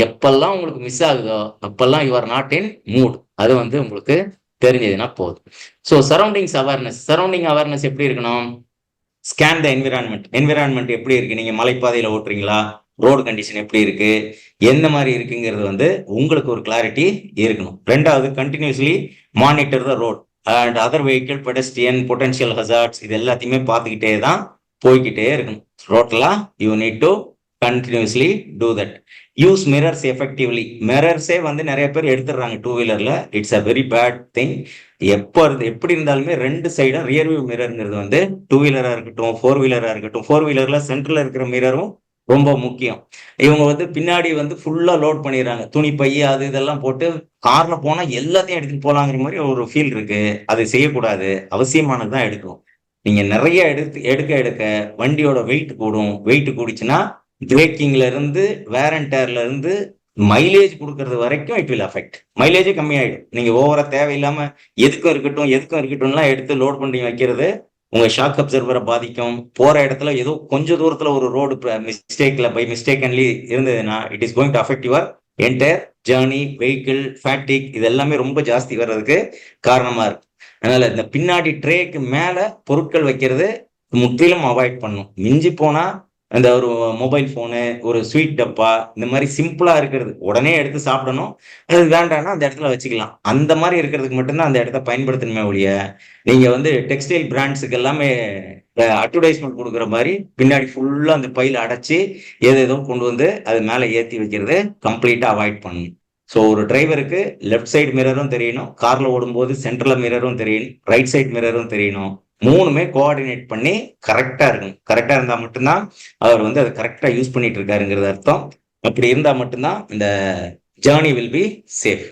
எப்பெல்லாம் உங்களுக்கு மிஸ் ஆகுதோ அப்பெல்லாம் you are not in mood, அது வந்து உங்களுக்கு தெரிஞ்சதுன்னா போதும். ஸோ சரௌண்டிங் அவேர்னஸ் எப்படி இருக்கணும்? ஸ்கேன் த என்விரான்மெண்ட் எப்படி இருக்கு, நீங்க மலைப்பாதையில ஓட்டுறீங்களா, ரோடு கண்டிஷன் எப்படி இருக்கு, எந்த மாதிரி இருக்குங்கிறது வந்து உங்களுக்கு ஒரு கிளாரிட்டி இருக்கணும். ரெண்டாவது, continuously monitor the road and other vehicle, pedestrian, potential hazards, இது எல்லாத்தையுமே பார்த்துக்கிட்டே தான் போய்கிட்டே இருக்கணும் ரோட்ல. You need to continuously do that. Use mirrors effectively. மிரர்ஸே வந்து நிறைய பேர் எடுத்துடுறாங்க டூ வீலர்ல. It's a very bad thing. எப்படி இருந்தாலுமே ரெண்டு சைடும் ரியர்வியூ மிரர்ங்கிறது வந்து டூ வீலரா இருக்கட்டும், ஃபோர் வீலரா இருக்கட்டும், ஃபோர் வீலர்ல சென்டர்ல இருக்கிற மிரரும் ரொம்ப முக்கியம். இவங்க வந்து பின்னாடி வந்து ஃபுல்லா லோட் பண்ணிடுறாங்க, துணி பை அது இதெல்லாம் போட்டு கார்ல போனா எல்லாத்தையும் எடுத்துட்டு போலாங்கிற மாதிரி ஒரு ஃபீல் இருக்கு. அது செய்யக்கூடாது, அவசியமானதுதான் எடுக்கணும். நீங்க நிறைய எடுக்க எடுக்க வண்டியோட வெயிட் கூடும். வெயிட் கூடிச்சுன்னா பிரேக்கிங்ல இருந்து வேர் அண்ட் டேர்ல இருந்து மைலேஜ் கொடுக்கறது வரைக்கும் இட் வில் அஃபெக்ட். மைலேஜே கம்மியாயிடும். நீங்க ஓவரா தேவையில்லாம எதுக்கும் இருக்கட்டும்லாம் எடுத்து லோட் பண்ணி வைக்கிறது உங்க ஷாக் அப்சர்வரை பாதிக்கும். போற இடத்துல ஏதோ கொஞ்ச தூரத்துல ஒரு ரோடு மிஸ்டேக்கன்லி இருந்ததுன்னா it is going to affect your entire journey. Vehicle fatigue இது எல்லாமே ரொம்ப ஜாஸ்தி வர்றதுக்கு காரணமா இருக்கு. அதனால இந்த பின்னாடி ட்ரேக்கு மேல பொருட்கள் வைக்கிறது முற்றிலும் அவாய்ட் பண்ணும். மிஞ்சி போனா அந்த ஒரு மொபைல் போனு, ஒரு ஸ்வீட் டப்பா, இந்த மாதிரி சிம்பிளா இருக்கிறது உடனே எடுத்து சாப்பிடணும். அது வேண்டாம்னா அந்த இடத்துல வச்சுக்கலாம். அந்த மாதிரி இருக்கிறதுக்கு மட்டும்தான் அந்த இடத்த பயன்படுத்தணுமே ஒழிய, நீங்க வந்து டெக்ஸ்டைல் பிராண்ட்ஸுக்கு எல்லாமே அட்வர்டைஸ்மெண்ட் கொடுக்குற மாதிரி பின்னாடி ஃபுல்லா அந்த பையில அடைச்சி ஏதோ கொண்டு வந்து அது மேல ஏத்தி வைக்கிறது கம்ப்ளீட்டா அவாய்ட் பண்ணணும். ஸோ ஒரு டிரைவருக்கு லெஃப்ட் சைடு மிரரும் தெரியணும், கார்ல ஓடும்போது சென்ட்ரல் மிரரும் தெரியணும், ரைட் சைடு மிரரும் தெரியணும். மூணுமே கோஆர்டினேட் பண்ணி கரெக்டா இருக்கணும். கரெக்டா இருந்தா மட்டும்தான் அவர் வந்து அதை கரெக்டா யூஸ் பண்ணிட்டு இருக்காருங்கிறது அர்த்தம். அப்படி இருந்தா மட்டும்தான் இந்த ஜேர்னி வில் பி சேஃப்.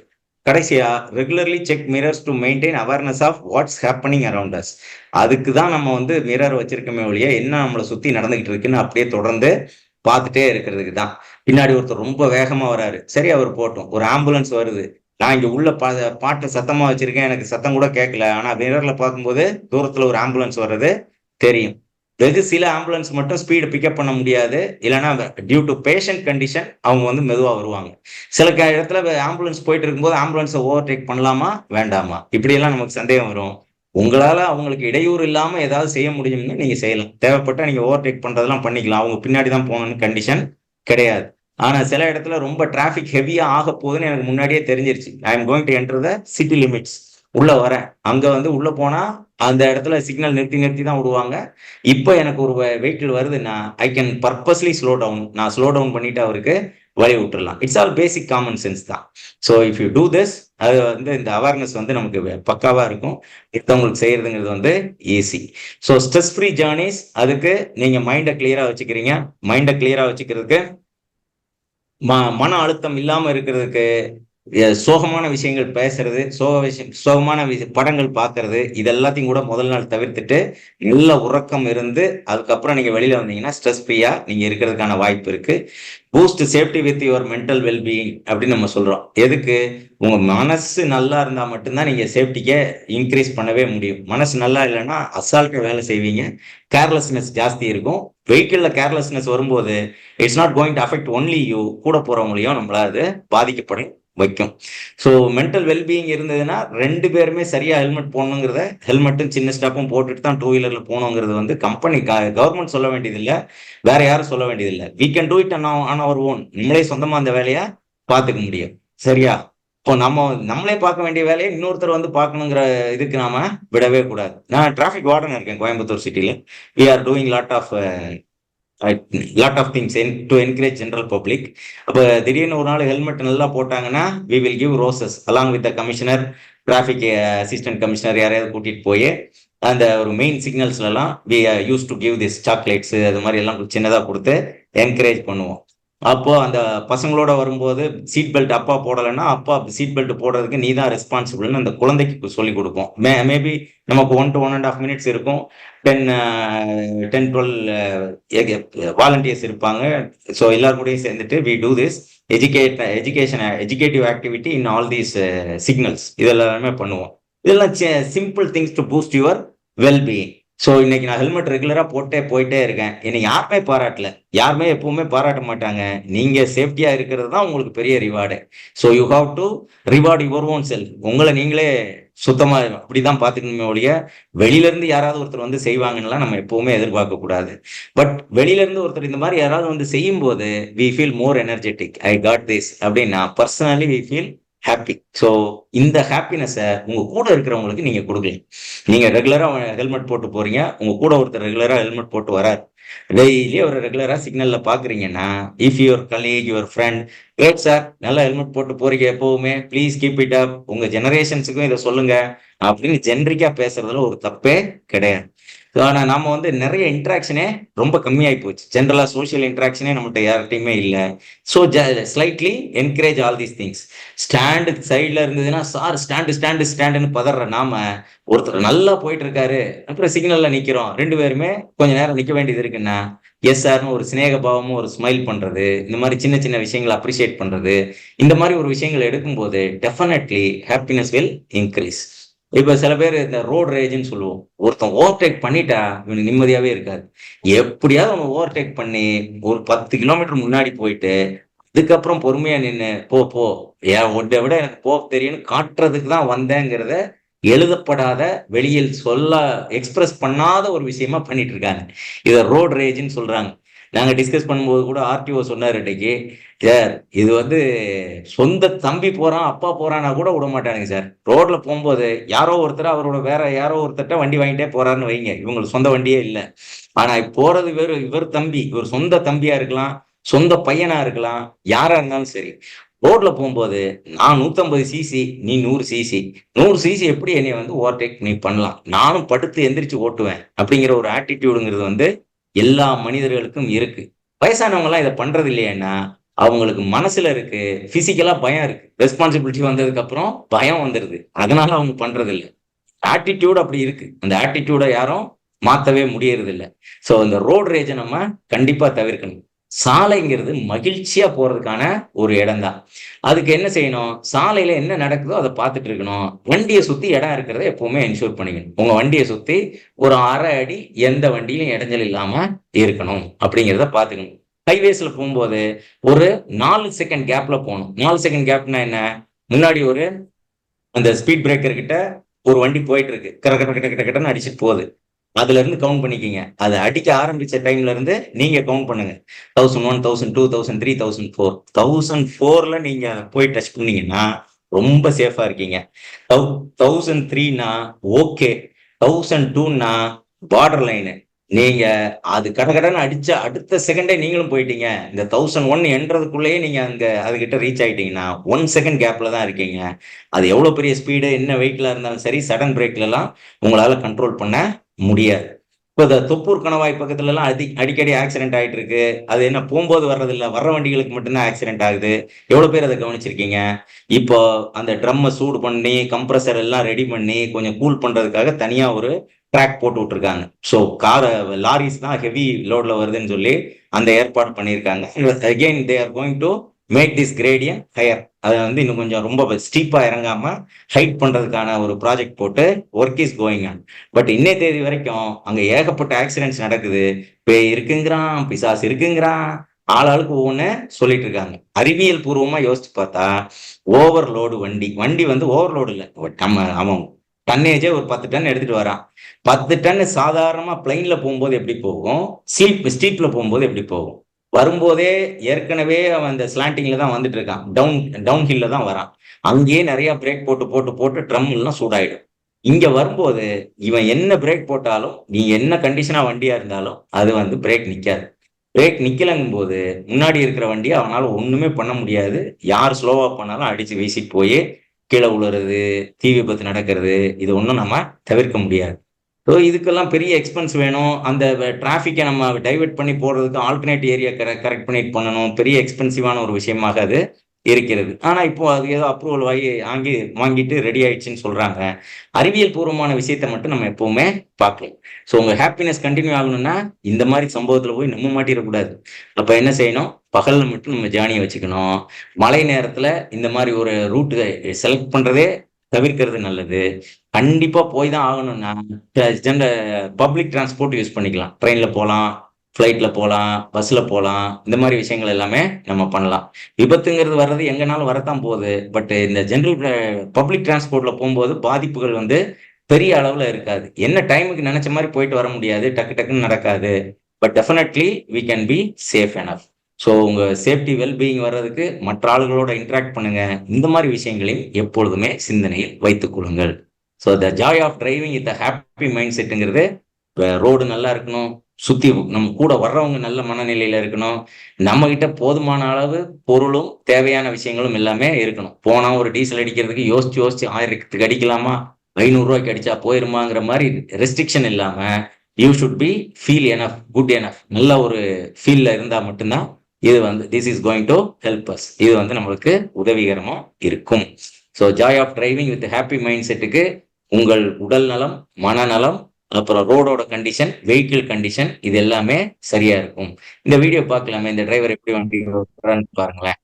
கடைசியா, regularly check mirrors to maintain awareness of what's happening around us. அதுக்கு தான் நம்ம வந்து மிரர் வச்சிருக்கமே ஒழிய என்ன நம்மளை சுத்தி நடந்துகிட்டு இருக்குன்னு அப்படியே தொடர்ந்து பார்த்துட்டே இருக்கிறதுக்கு தான். பின்னாடி ஒருத்தர் ரொம்ப வேகமா வராரு, சரி அவர் போட்டோம். ஒரு ஆம்புலன்ஸ் வருது, நான் இங்க உள்ள பாட்டை சத்தமா வச்சிருக்கேன், எனக்கு சத்தம் கூட கேட்கல, ஆனா மிரர்ல பார்க்கும்போது தூரத்துல ஒரு ஆம்புலன்ஸ் வர்றது தெரியும். வெகு சில ஆம்புலன்ஸ் மட்டும் ஸ்பீடு பிக்கப் பண்ண முடியாது, இல்லைன்னா டியூ டு பேஷண்ட் கண்டிஷன் அவங்க வந்து மெதுவா வருவாங்க. சில இடத்துல ஆம்புலன்ஸ் போயிட்டு இருக்கும்போது ஆம்புலன்ஸை ஓவர்டேக் பண்ணலாமா வேண்டாமா இப்படி எல்லாம் நமக்கு சந்தேகம் வரும். உங்களால அவங்களுக்கு இடையூறு இல்லாம ஏதாவது செய்ய முடியும்னு நீங்க செய்யலாம். தேவைப்பட்டா நீங்க ஓவர்டேக் பண்றதெல்லாம் பண்ணிக்கலாம். அவங்க பின்னாடி தான் போகணும்னு கண்டிஷன் கிடையாது. ஆனா சில இடத்துல ரொம்ப டிராபிக் ஹெவியா ஆக போகுதுன்னு எனக்கு முன்னாடியே தெரிஞ்சிருச்சு. ஐ am going to enter the city limits, உள்ள வரேன், அங்க வந்து உள்ள போனா அந்த இடத்துல சிக்னல் நிறுத்தி நிறுத்தி தான் விடுவாங்க. இப்போ எனக்கு ஒரு வெஹிக்கிள் வருதுன்னா I can purposely slow down. நான் ஸ்லோ டவுன் பண்ணிட்டு அவருக்கு வழி விட்டுறலாம். It's all basic common sense தான். So if you do this, அது வந்து இந்த அவேர்னஸ் வந்து நமக்கு பக்காவா இருக்கும். மத்தவங்களுக்கு செய்யறதுங்கிறது வந்து easy. So stress free journeys, அதுக்கு நீங்க மைண்டை கிளியரா வச்சுக்கிறீங்க. மைண்டை கிளியரா வச்சுக்கிறதுக்கு, மன அழுத்தம் இல்லாம இருக்கிறதுக்கு, சோகமான விஷயங்கள் பேசுறது, சோகமான படங்கள் பார்க்கறது, இது எல்லாத்தையும் கூட முதல் நாள் தவிர்த்துட்டு நல்ல உறக்கம் இருந்து அதுக்கப்புறம் நீங்க வெளியில வந்தீங்கன்னா ஸ்ட்ரெஸ் ஃப்ரீயா நீங்க இருக்கிறதுக்கான வாய்ப்பு இருக்கு. Boost safety with your mental wellbeing அப்படின்னு நம்ம சொல்றோம். எதுக்கு? உங்க மனசு நல்லா இருந்தா மட்டும்தான் நீங்க சேஃப்டிக்கே இன்க்ரீஸ் பண்ணவே முடியும். மனசு நல்லா இல்லைன்னா அசால்ட்டா வேலை செய்வீங்க, கேர்லெஸ்னஸ் ஜாஸ்தி இருக்கும். வெஹிக்கிள்ல கேர்லெஸ்னஸ் வரும்போது it's not going to affect only you, கூட போறவங்களையும் நம்மள அது பாதிக்கப்படும் வைக்கும். ஸோ மென்டல் வெல்பீயிங் இருந்ததுன்னா ரெண்டு பேருமே சரியா ஹெல்மெட் போடணுங்கிறத, ஹெல்மெட்டும் சின்ன ஸ்டாப்பும் போட்டுட்டு தான் டூ வீலர்ல போகணுங்கிறது வந்து கம்பெனி கவர்மெண்ட் சொல்ல வேண்டியதில்லை, வேற யாரும் சொல்ல வேண்டியதில்லை. We can do it on our own. நம்மளே சொந்தமா அந்த வேலையை பார்த்துக்க முடியும். சரியா? இப்போ நம்மளே பார்க்க வேண்டிய வேலையை இன்னொருத்தர் வந்து பார்க்கணுங்கிற இதுக்கு நாம விடவே கூடாது. நான் டிராஃபிக் வார்டன் இருக்கேன் கோயம்புத்தூர் சிட்டில. We are doing lot of things to encourage general public. அப்போ திடீர்னு ஒரு நாள் ஹெல்மெட் நல்லா போட்டாங்கன்னா we will give roses along with the commissioner, traffic assistant commissioner யாரையாவது கூட்டிட்டு போய் அந்த ஒரு மெயின் சிக்னல்ஸ்லாம் we use to give this chocolates, அது மாதிரி எல்லாம் சின்னதாக கொடுத்து என்கரேஜ் பண்ணுவோம். அப்போ அந்த பசங்களோட வரும்போது சீட் பெல்ட் அப்பா போடலைன்னா அப்பா சீட் பெல்ட் போடுறதுக்கு நீ தான் ரெஸ்பான்சிபிள்னு அந்த குழந்தைக்கு சொல்லி கொடுப்போம். மேபி நமக்கு 1 to 1.5 minutes இருக்கும். 10-12 வாலண்டியர்ஸ் இருப்பாங்க. ஸோ எல்லாரும் கூடயும் சேர்ந்துட்டு we do this educative activity in all these signals. இதெல்லாமே பண்ணுவோம். இதெல்லாம் simple things to boost your wellbeing. So இன்னைக்கு நான் ஹெல்மெட் ரெகுலராக போட்டே போயிட்டே இருக்கேன். என்னை யாருமே பாராட்டல. யாருமே எப்பவுமே பாராட்ட மாட்டாங்க. நீங்க சேஃப்டியா இருக்கிறது தான் உங்களுக்கு பெரிய reward. So you have to reward your own self. உங்களை நீங்களே சுத்தமா அப்படிதான் பார்த்துக்கணுமே ஒழிய வெளியில இருந்து யாராவது ஒருத்தர் வந்து செய்வாங்கன்னுலாம் நம்ம எப்பவுமே எதிர்பார்க்க கூடாது. பட் வெளியில இருந்து ஒருத்தர் இந்த மாதிரி யாராவது வந்து செய்யும் போது we feel more energetic. I got this அப்படின்னா personally we feel happy. So இந்த ஹாப்பினஸை உங்க கூட இருக்கிறவங்களுக்கு நீங்க கொடுக்கலாம். நீங்க ரெகுலரா ஹெல்மெட் போட்டு போறீங்க, உங்க கூட ஒருத்தர் ரெகுலரா ஹெல்மெட் போட்டு வராரு, டெய்லி ஒரு ரெகுலரா சிக்னல்ல பாக்குறீங்கன்னா, if your colleague your friend, great sir, நல்லா ஹெல்மெட் போட்டு போறீங்க எப்பவுமே, ப்ளீஸ் கீப் இட் அப், உங்க ஜெனரேஷன்ஸுக்கும் இதை சொல்லுங்க அப்படின்னு ஜென்ரிக்கா பேசுறதுல ஒரு தப்பே கிடையாது. ஆனா நாம வந்து நிறைய இன்ட்ராக்ஷனே ரொம்ப கம்மியாகி போச்சு. ஜென்ரலா சோசியல் இன்ட்ராக்ஷனே நம்மகிட்ட யார்கிட்டயுமே இல்லை. So slightly encourage all these things. Stand சைட்ல இருந்ததுன்னா சார் ஸ்டாண்டு ஸ்டாண்டு ஸ்டாண்டுன்னு பதற நாம ஒருத்தர் நல்லா போயிட்டு இருக்காரு, அப்புறம் சிக்னல்ல நிக்கிறோம், ரெண்டு பேருமே கொஞ்ச நேரம் நிக்க வேண்டியது இருக்குன்னா எஸ் சார்னு ஒரு சிநேக பாவமும் ஒரு ஸ்மைல் பண்றது, இந்த மாதிரி சின்ன சின்ன விஷயங்களை அப்ரிஷியேட் பண்றது, இந்த மாதிரி ஒரு விஷயங்களை எடுக்கும்போது டெஃபினெட்லி ஹாப்பினஸ் வில் இன்க்ரீஸ். இப்ப சில பேர் இந்த ரோட் ரேஜ்னு சொல்லுவோம். ஒருத்தன் ஓவர்டேக் பண்ணிட்டா இவனுக்கு நிம்மதியாவே இருக்காது. எப்படியாவது அவன் ஓவர்டேக் பண்ணி ஒரு 10 கிலோமீட்டர் முன்னாடி போயிட்டு அதுக்கப்புறம் பொறுமையா நின்று போ போ, ஏன் ஒன்றை விட எனக்கு போக தெரியும்னு காட்டுறதுக்கு தான் வந்தேங்கிறத எழுதப்படாத, வெளியில் சொல்ல எக்ஸ்பிரஸ் பண்ணாத ஒரு விஷயமா பண்ணிட்டு இருக்காங்க. இதை ரோட் ரேஜ்னு சொல்றாங்க. நாங்க டிஸ்கஸ் பண்ணும்போது கூட ஆர்டிஓ சொன்னார் இன்னைக்கு, சார் இது வந்து சொந்த தம்பி போறான் அப்பா போறான்னா கூட விட மாட்டானுங்க சார். ரோட்ல போகும்போது யாரோ ஒருத்தர் அவரோட வேற யாரோ ஒருத்தர்ட்ட வண்டி வாங்கிட்டே போறாருன்னு வைங்க, இவங்களுக்கு சொந்த வண்டியே இல்லை, ஆனா போறது இவர் தம்பி, இவர் சொந்த தம்பியா இருக்கலாம், சொந்த பையனா இருக்கலாம், யாரா இருந்தாலும் சரி, ரோட்ல போகும்போது நான் 150 சிசி நீ 100 சிசி, 100 சிசி எப்படி என்னை வந்து ஓவர்டேக் நீ பண்ணலாம், நானும் படுத்து எந்திரிச்சு ஓட்டுவேன் அப்படிங்கிற ஒரு ஆட்டிடியூடுங்கிறது வந்து எல்லா மனிதர்களுக்கும் இருக்கு. வயசானவங்க எல்லாம் இதை பண்றது இல்லையேன்னா அவங்களுக்கு மனசுல இருக்கு, பிசிக்கலா பயம் இருக்கு. ரெஸ்பான்சிபிலிட்டி வந்ததுக்கு அப்புறம் பயம் வந்துருது, அதனால அவங்க பண்றது இல்லை. ஆட்டிடியூட் அப்படி இருக்கு, அந்த ஆட்டிடியூட யாரும் மாத்தவே முடியறது இல்லை. ஸோ இந்த ரோட் ரேஜை நம்ம கண்டிப்பா தவிர்க்கணும். சாலைங்கிறது மகிழ்ச்சியா போறதுக்கான ஒரு இடம் தான். அதுக்கு என்ன செய்யணும், சாலையில என்ன நடக்குதோ அதை பார்த்துட்டு இருக்கணும். வண்டியை சுத்தி இடம் இருக்கிறத எப்பவுமே என்ஷூர் பண்ணிக்கணும். உங்க வண்டியை சுத்தி ஒரு 1/2 அடி எந்த வண்டியிலும் இடைஞ்சல் இல்லாம இருக்கணும் அப்படிங்கிறத பார்த்துக்கணும். ஹைவேஸ்ல போகும்போது ஒரு 4 செகண்ட் கேப்ல போகணும். 4 செகண்ட் கேப்னா என்ன, முன்னாடி ஒரு அந்த ஸ்பீட் பிரேக்கர் கிட்ட ஒரு வண்டி போயிட்டு இருக்கு, கர கர கட்ட கட்ட கட்டன்னு அடிச்சுட்டு போகுது, அதுல இருந்து கவுண்ட் பண்ணிக்கிங்க. அது அடிக்க ஆரம்பிச்ச டைம்ல இருந்து நீங்க கவுண்ட் பண்ணுங்க. 1001, 1002, 1003, 1004. 1004ல நீங்க போய் டச் பண்ணீங்கன்னா ரொம்ப சேஃபா இருக்கீங்க. 1003னா ஓகே, 1002னா பார்டர் லைனு. நீங்க அது கடகடன்னு அடிச்ச அடுத்த செகண்டே நீங்களும் போயிட்டீங்க. இந்த 1001 என்றதுக்குள்ளேயே நீங்க அங்க அதுகிட்ட ரீச் ஆயிட்டீங்கன்னா 1 செகண்ட் கேப்ல தான் இருக்கீங்க. அது எவ்வளவு பெரிய ஸ்பீடு என்ன வெயிட்ல இருந்தாலும் சரி, சடன் பிரேக்ல எல்லாம் உங்களால கண்ட்ரோல் பண்ண முடியாது. இப்போ இந்த தொப்பூர் கணவாய் பக்கத்துல எல்லாம் அடிக்கடி ஆக்சிடென்ட் ஆயிட்டு இருக்கு. அது என்ன போகும்போது வர்றது இல்ல, வர்ற வண்டிகளுக்கு மட்டும்தான் ஆக்சிடென்ட் ஆகுது. எவ்வளவு பேர் அதை கவனிச்சிருக்கீங்க? இப்போ அந்த ட்ரம்மை சூடு பண்ணி கம்ப்ரஸர் எல்லாம் ரெடி பண்ணி கொஞ்சம் கூல் பண்றதுக்காக தனியா ஒரு ட்ராக் போட்டு விட்டுருக்காங்க. ஸோ லாரிஸ் தான் ஹெவி லோட்ல வருதுன்னு சொல்லி அந்த ஏற்பாடு பண்ணியிருக்காங்க. Again they are going to make this gradient higher. அதை வந்து இன்னும் கொஞ்சம் ரொம்ப ஸ்டீப்பா இறங்காம ஹைட் பண்றதுக்கான ஒரு ப்ராஜெக்ட் போட்டு work is going on. But இன்னைய தேதி வரைக்கும் அங்க ஏகப்பட்ட ஆக்சிடென்ட்ஸ் நடக்குது. பேய் இருக்குங்கிறான், பிசாசு இருக்குங்கிறான், ஆளாளுக்கு ஒவ்வொன்னு சொல்லிட்டு இருக்காங்க. அறிவியல் பூர்வமா யோசிச்சு பார்த்தா ஓவர்லோடு வண்டி வந்து ஓவர்லோடு இல்லை, அவன் டன்னேஜே ஒரு 10 டன் எடுத்துட்டு வரான். 10 டன் சாதாரணமா பிளைன்ல போகும்போது எப்படி போகும், ஸ்டீப்ல போகும்போது எப்படி போகும்? வரும்போதே ஏற்கனவே அவன் அந்த ஸ்லாண்டிங்ல தான் வந்துட்டு இருக்கான், டவுன் ஹில்ல தான் வரான். அங்கேயே நிறைய பிரேக் போட்டு போட்டு போட்டு ட்ரம் எல்லாம் சூடாயிடும். இங்க வரும்போது இவன் என்ன பிரேக் போட்டாலும், நீ என்ன கண்டிஷனா வண்டியா இருந்தாலும் அது வந்து பிரேக் நிக்காது. பிரேக் நிக்கலங்கும் போது முன்னாடி இருக்கிற வண்டியை அவனால ஒண்ணுமே பண்ண முடியாது. யார் ஸ்லோவா பண்ணாலும் அடிச்சு வீசிட்டு போய் கீழே விழுறது, தீ விபத்து நடக்கிறது, இது ஒன்றும் நம்ம தவிர்க்க முடியாது. ஸோ இதுக்கெல்லாம் பெரிய எக்ஸ்பென்ஸ் வேணும். அந்த டிராஃபிக்கை நம்ம டைவெர்ட் பண்ணி போடுறதுக்கு ஆல்டர்னேட் ஏரியா கரெக்ட் பண்ணிட்டு பண்ணணும். பெரிய எக்ஸ்பென்சிவான ஒரு விஷயமாக அது இருக்கிறது. ஆனா இப்போ அது ஏதோ அப்ரூவல் வாங்கிட்டு ரெடி ஆயிடுச்சுன்னு சொல்றாங்க. அறிவியல் பூர்வமான விஷயத்த மட்டும் நம்ம எப்பவுமே பார்க்கலாம். ஸோ உங்க ஹாப்பினஸ் கண்டினியூ ஆகணும்னா இந்த மாதிரி சம்பவத்துல போய் நம்ம மாட்டிடக்கூடாது. அப்ப என்ன செய்யணும், பகல்ல மட்டும் நம்ம ஜானியை வச்சுக்கணும். மழை நேரத்துல இந்த மாதிரி ஒரு ரூட்டு செலக்ட் பண்றதே தவிர்க்கிறது நல்லது. கண்டிப்பா போய் தான் ஆகணும்னா பப்ளிக் டிரான்ஸ்போர்ட் யூஸ் பண்ணிக்கலாம். ட்ரெயின்ல போகலாம், ஃப்ளைட்ல போகலாம், பஸ்ல போகலாம். இந்த மாதிரி விஷயங்கள் எல்லாமே நம்ம பண்ணலாம். விபத்துங்கிறது வர்றது எங்கனாலும் வரத்தான் போகுது. பட் இந்த பப்ளிக் டிரான்ஸ்போர்ட்ல போகும்போது பாதிப்புகள் வந்து பெரிய அளவுல இருக்காது. என்ன டைமுக்கு நினைச்ச மாதிரி போயிட்டு வர முடியாது, டக்கு டக்குன்னு நடக்காது. But definitely we can be safe enough. So உங்க சேஃப்டி வெல்பீயிங் வர்றதுக்கு மற்ற ஆளுகளோட இன்டராக்ட் பண்ணுங்க. இந்த மாதிரி விஷயங்களையும் எப்பொழுதுமே சிந்தனையில் வைத்துக் கொள்ளுங்கள். So the joy of driving with happy mind செட்டுங்கிறது, ரோடு நல்லா இருக்கணும், சுத்தி நம்ம கூட வர்றவங்க நல்ல மனநிலையில இருக்கணும், நம்ம கிட்ட போதுமான அளவு பொருளும் தேவையான விஷயங்களும் எல்லாமே இருக்கணும். போனா ஒரு டீசல் அடிக்கிறதுக்கு யோசிச்சு யோசிச்சு 1000க்கு அடிக்கலாமா, 500 ரூபாய்க்கு அடிச்சா போயிருமாங்கிற மாதிரி ரெஸ்ட்ரிக்ஷன் இல்லாம you should be feel enough, good enough. நல்ல ஒரு ஃபீல்ல இருந்தா மட்டும்தான் இது வந்து this is going to help us. இது வந்து நம்மளுக்கு உதவிகரமா இருக்கும். So joy of driving with happy மைண்ட் செட்டுக்கு உங்கள் உடல் நலம், மனநலம், அப்புறம் ரோடோட கண்டிஷன், வெஹிக்கிள் கண்டிஷன், இது எல்லாமே சரியா இருக்கும். இந்த வீடியோ பார்க்கலாமே, இந்த டிரைவர் எப்படி வண்டி ஓட்டுறான்னு பாருங்களேன்.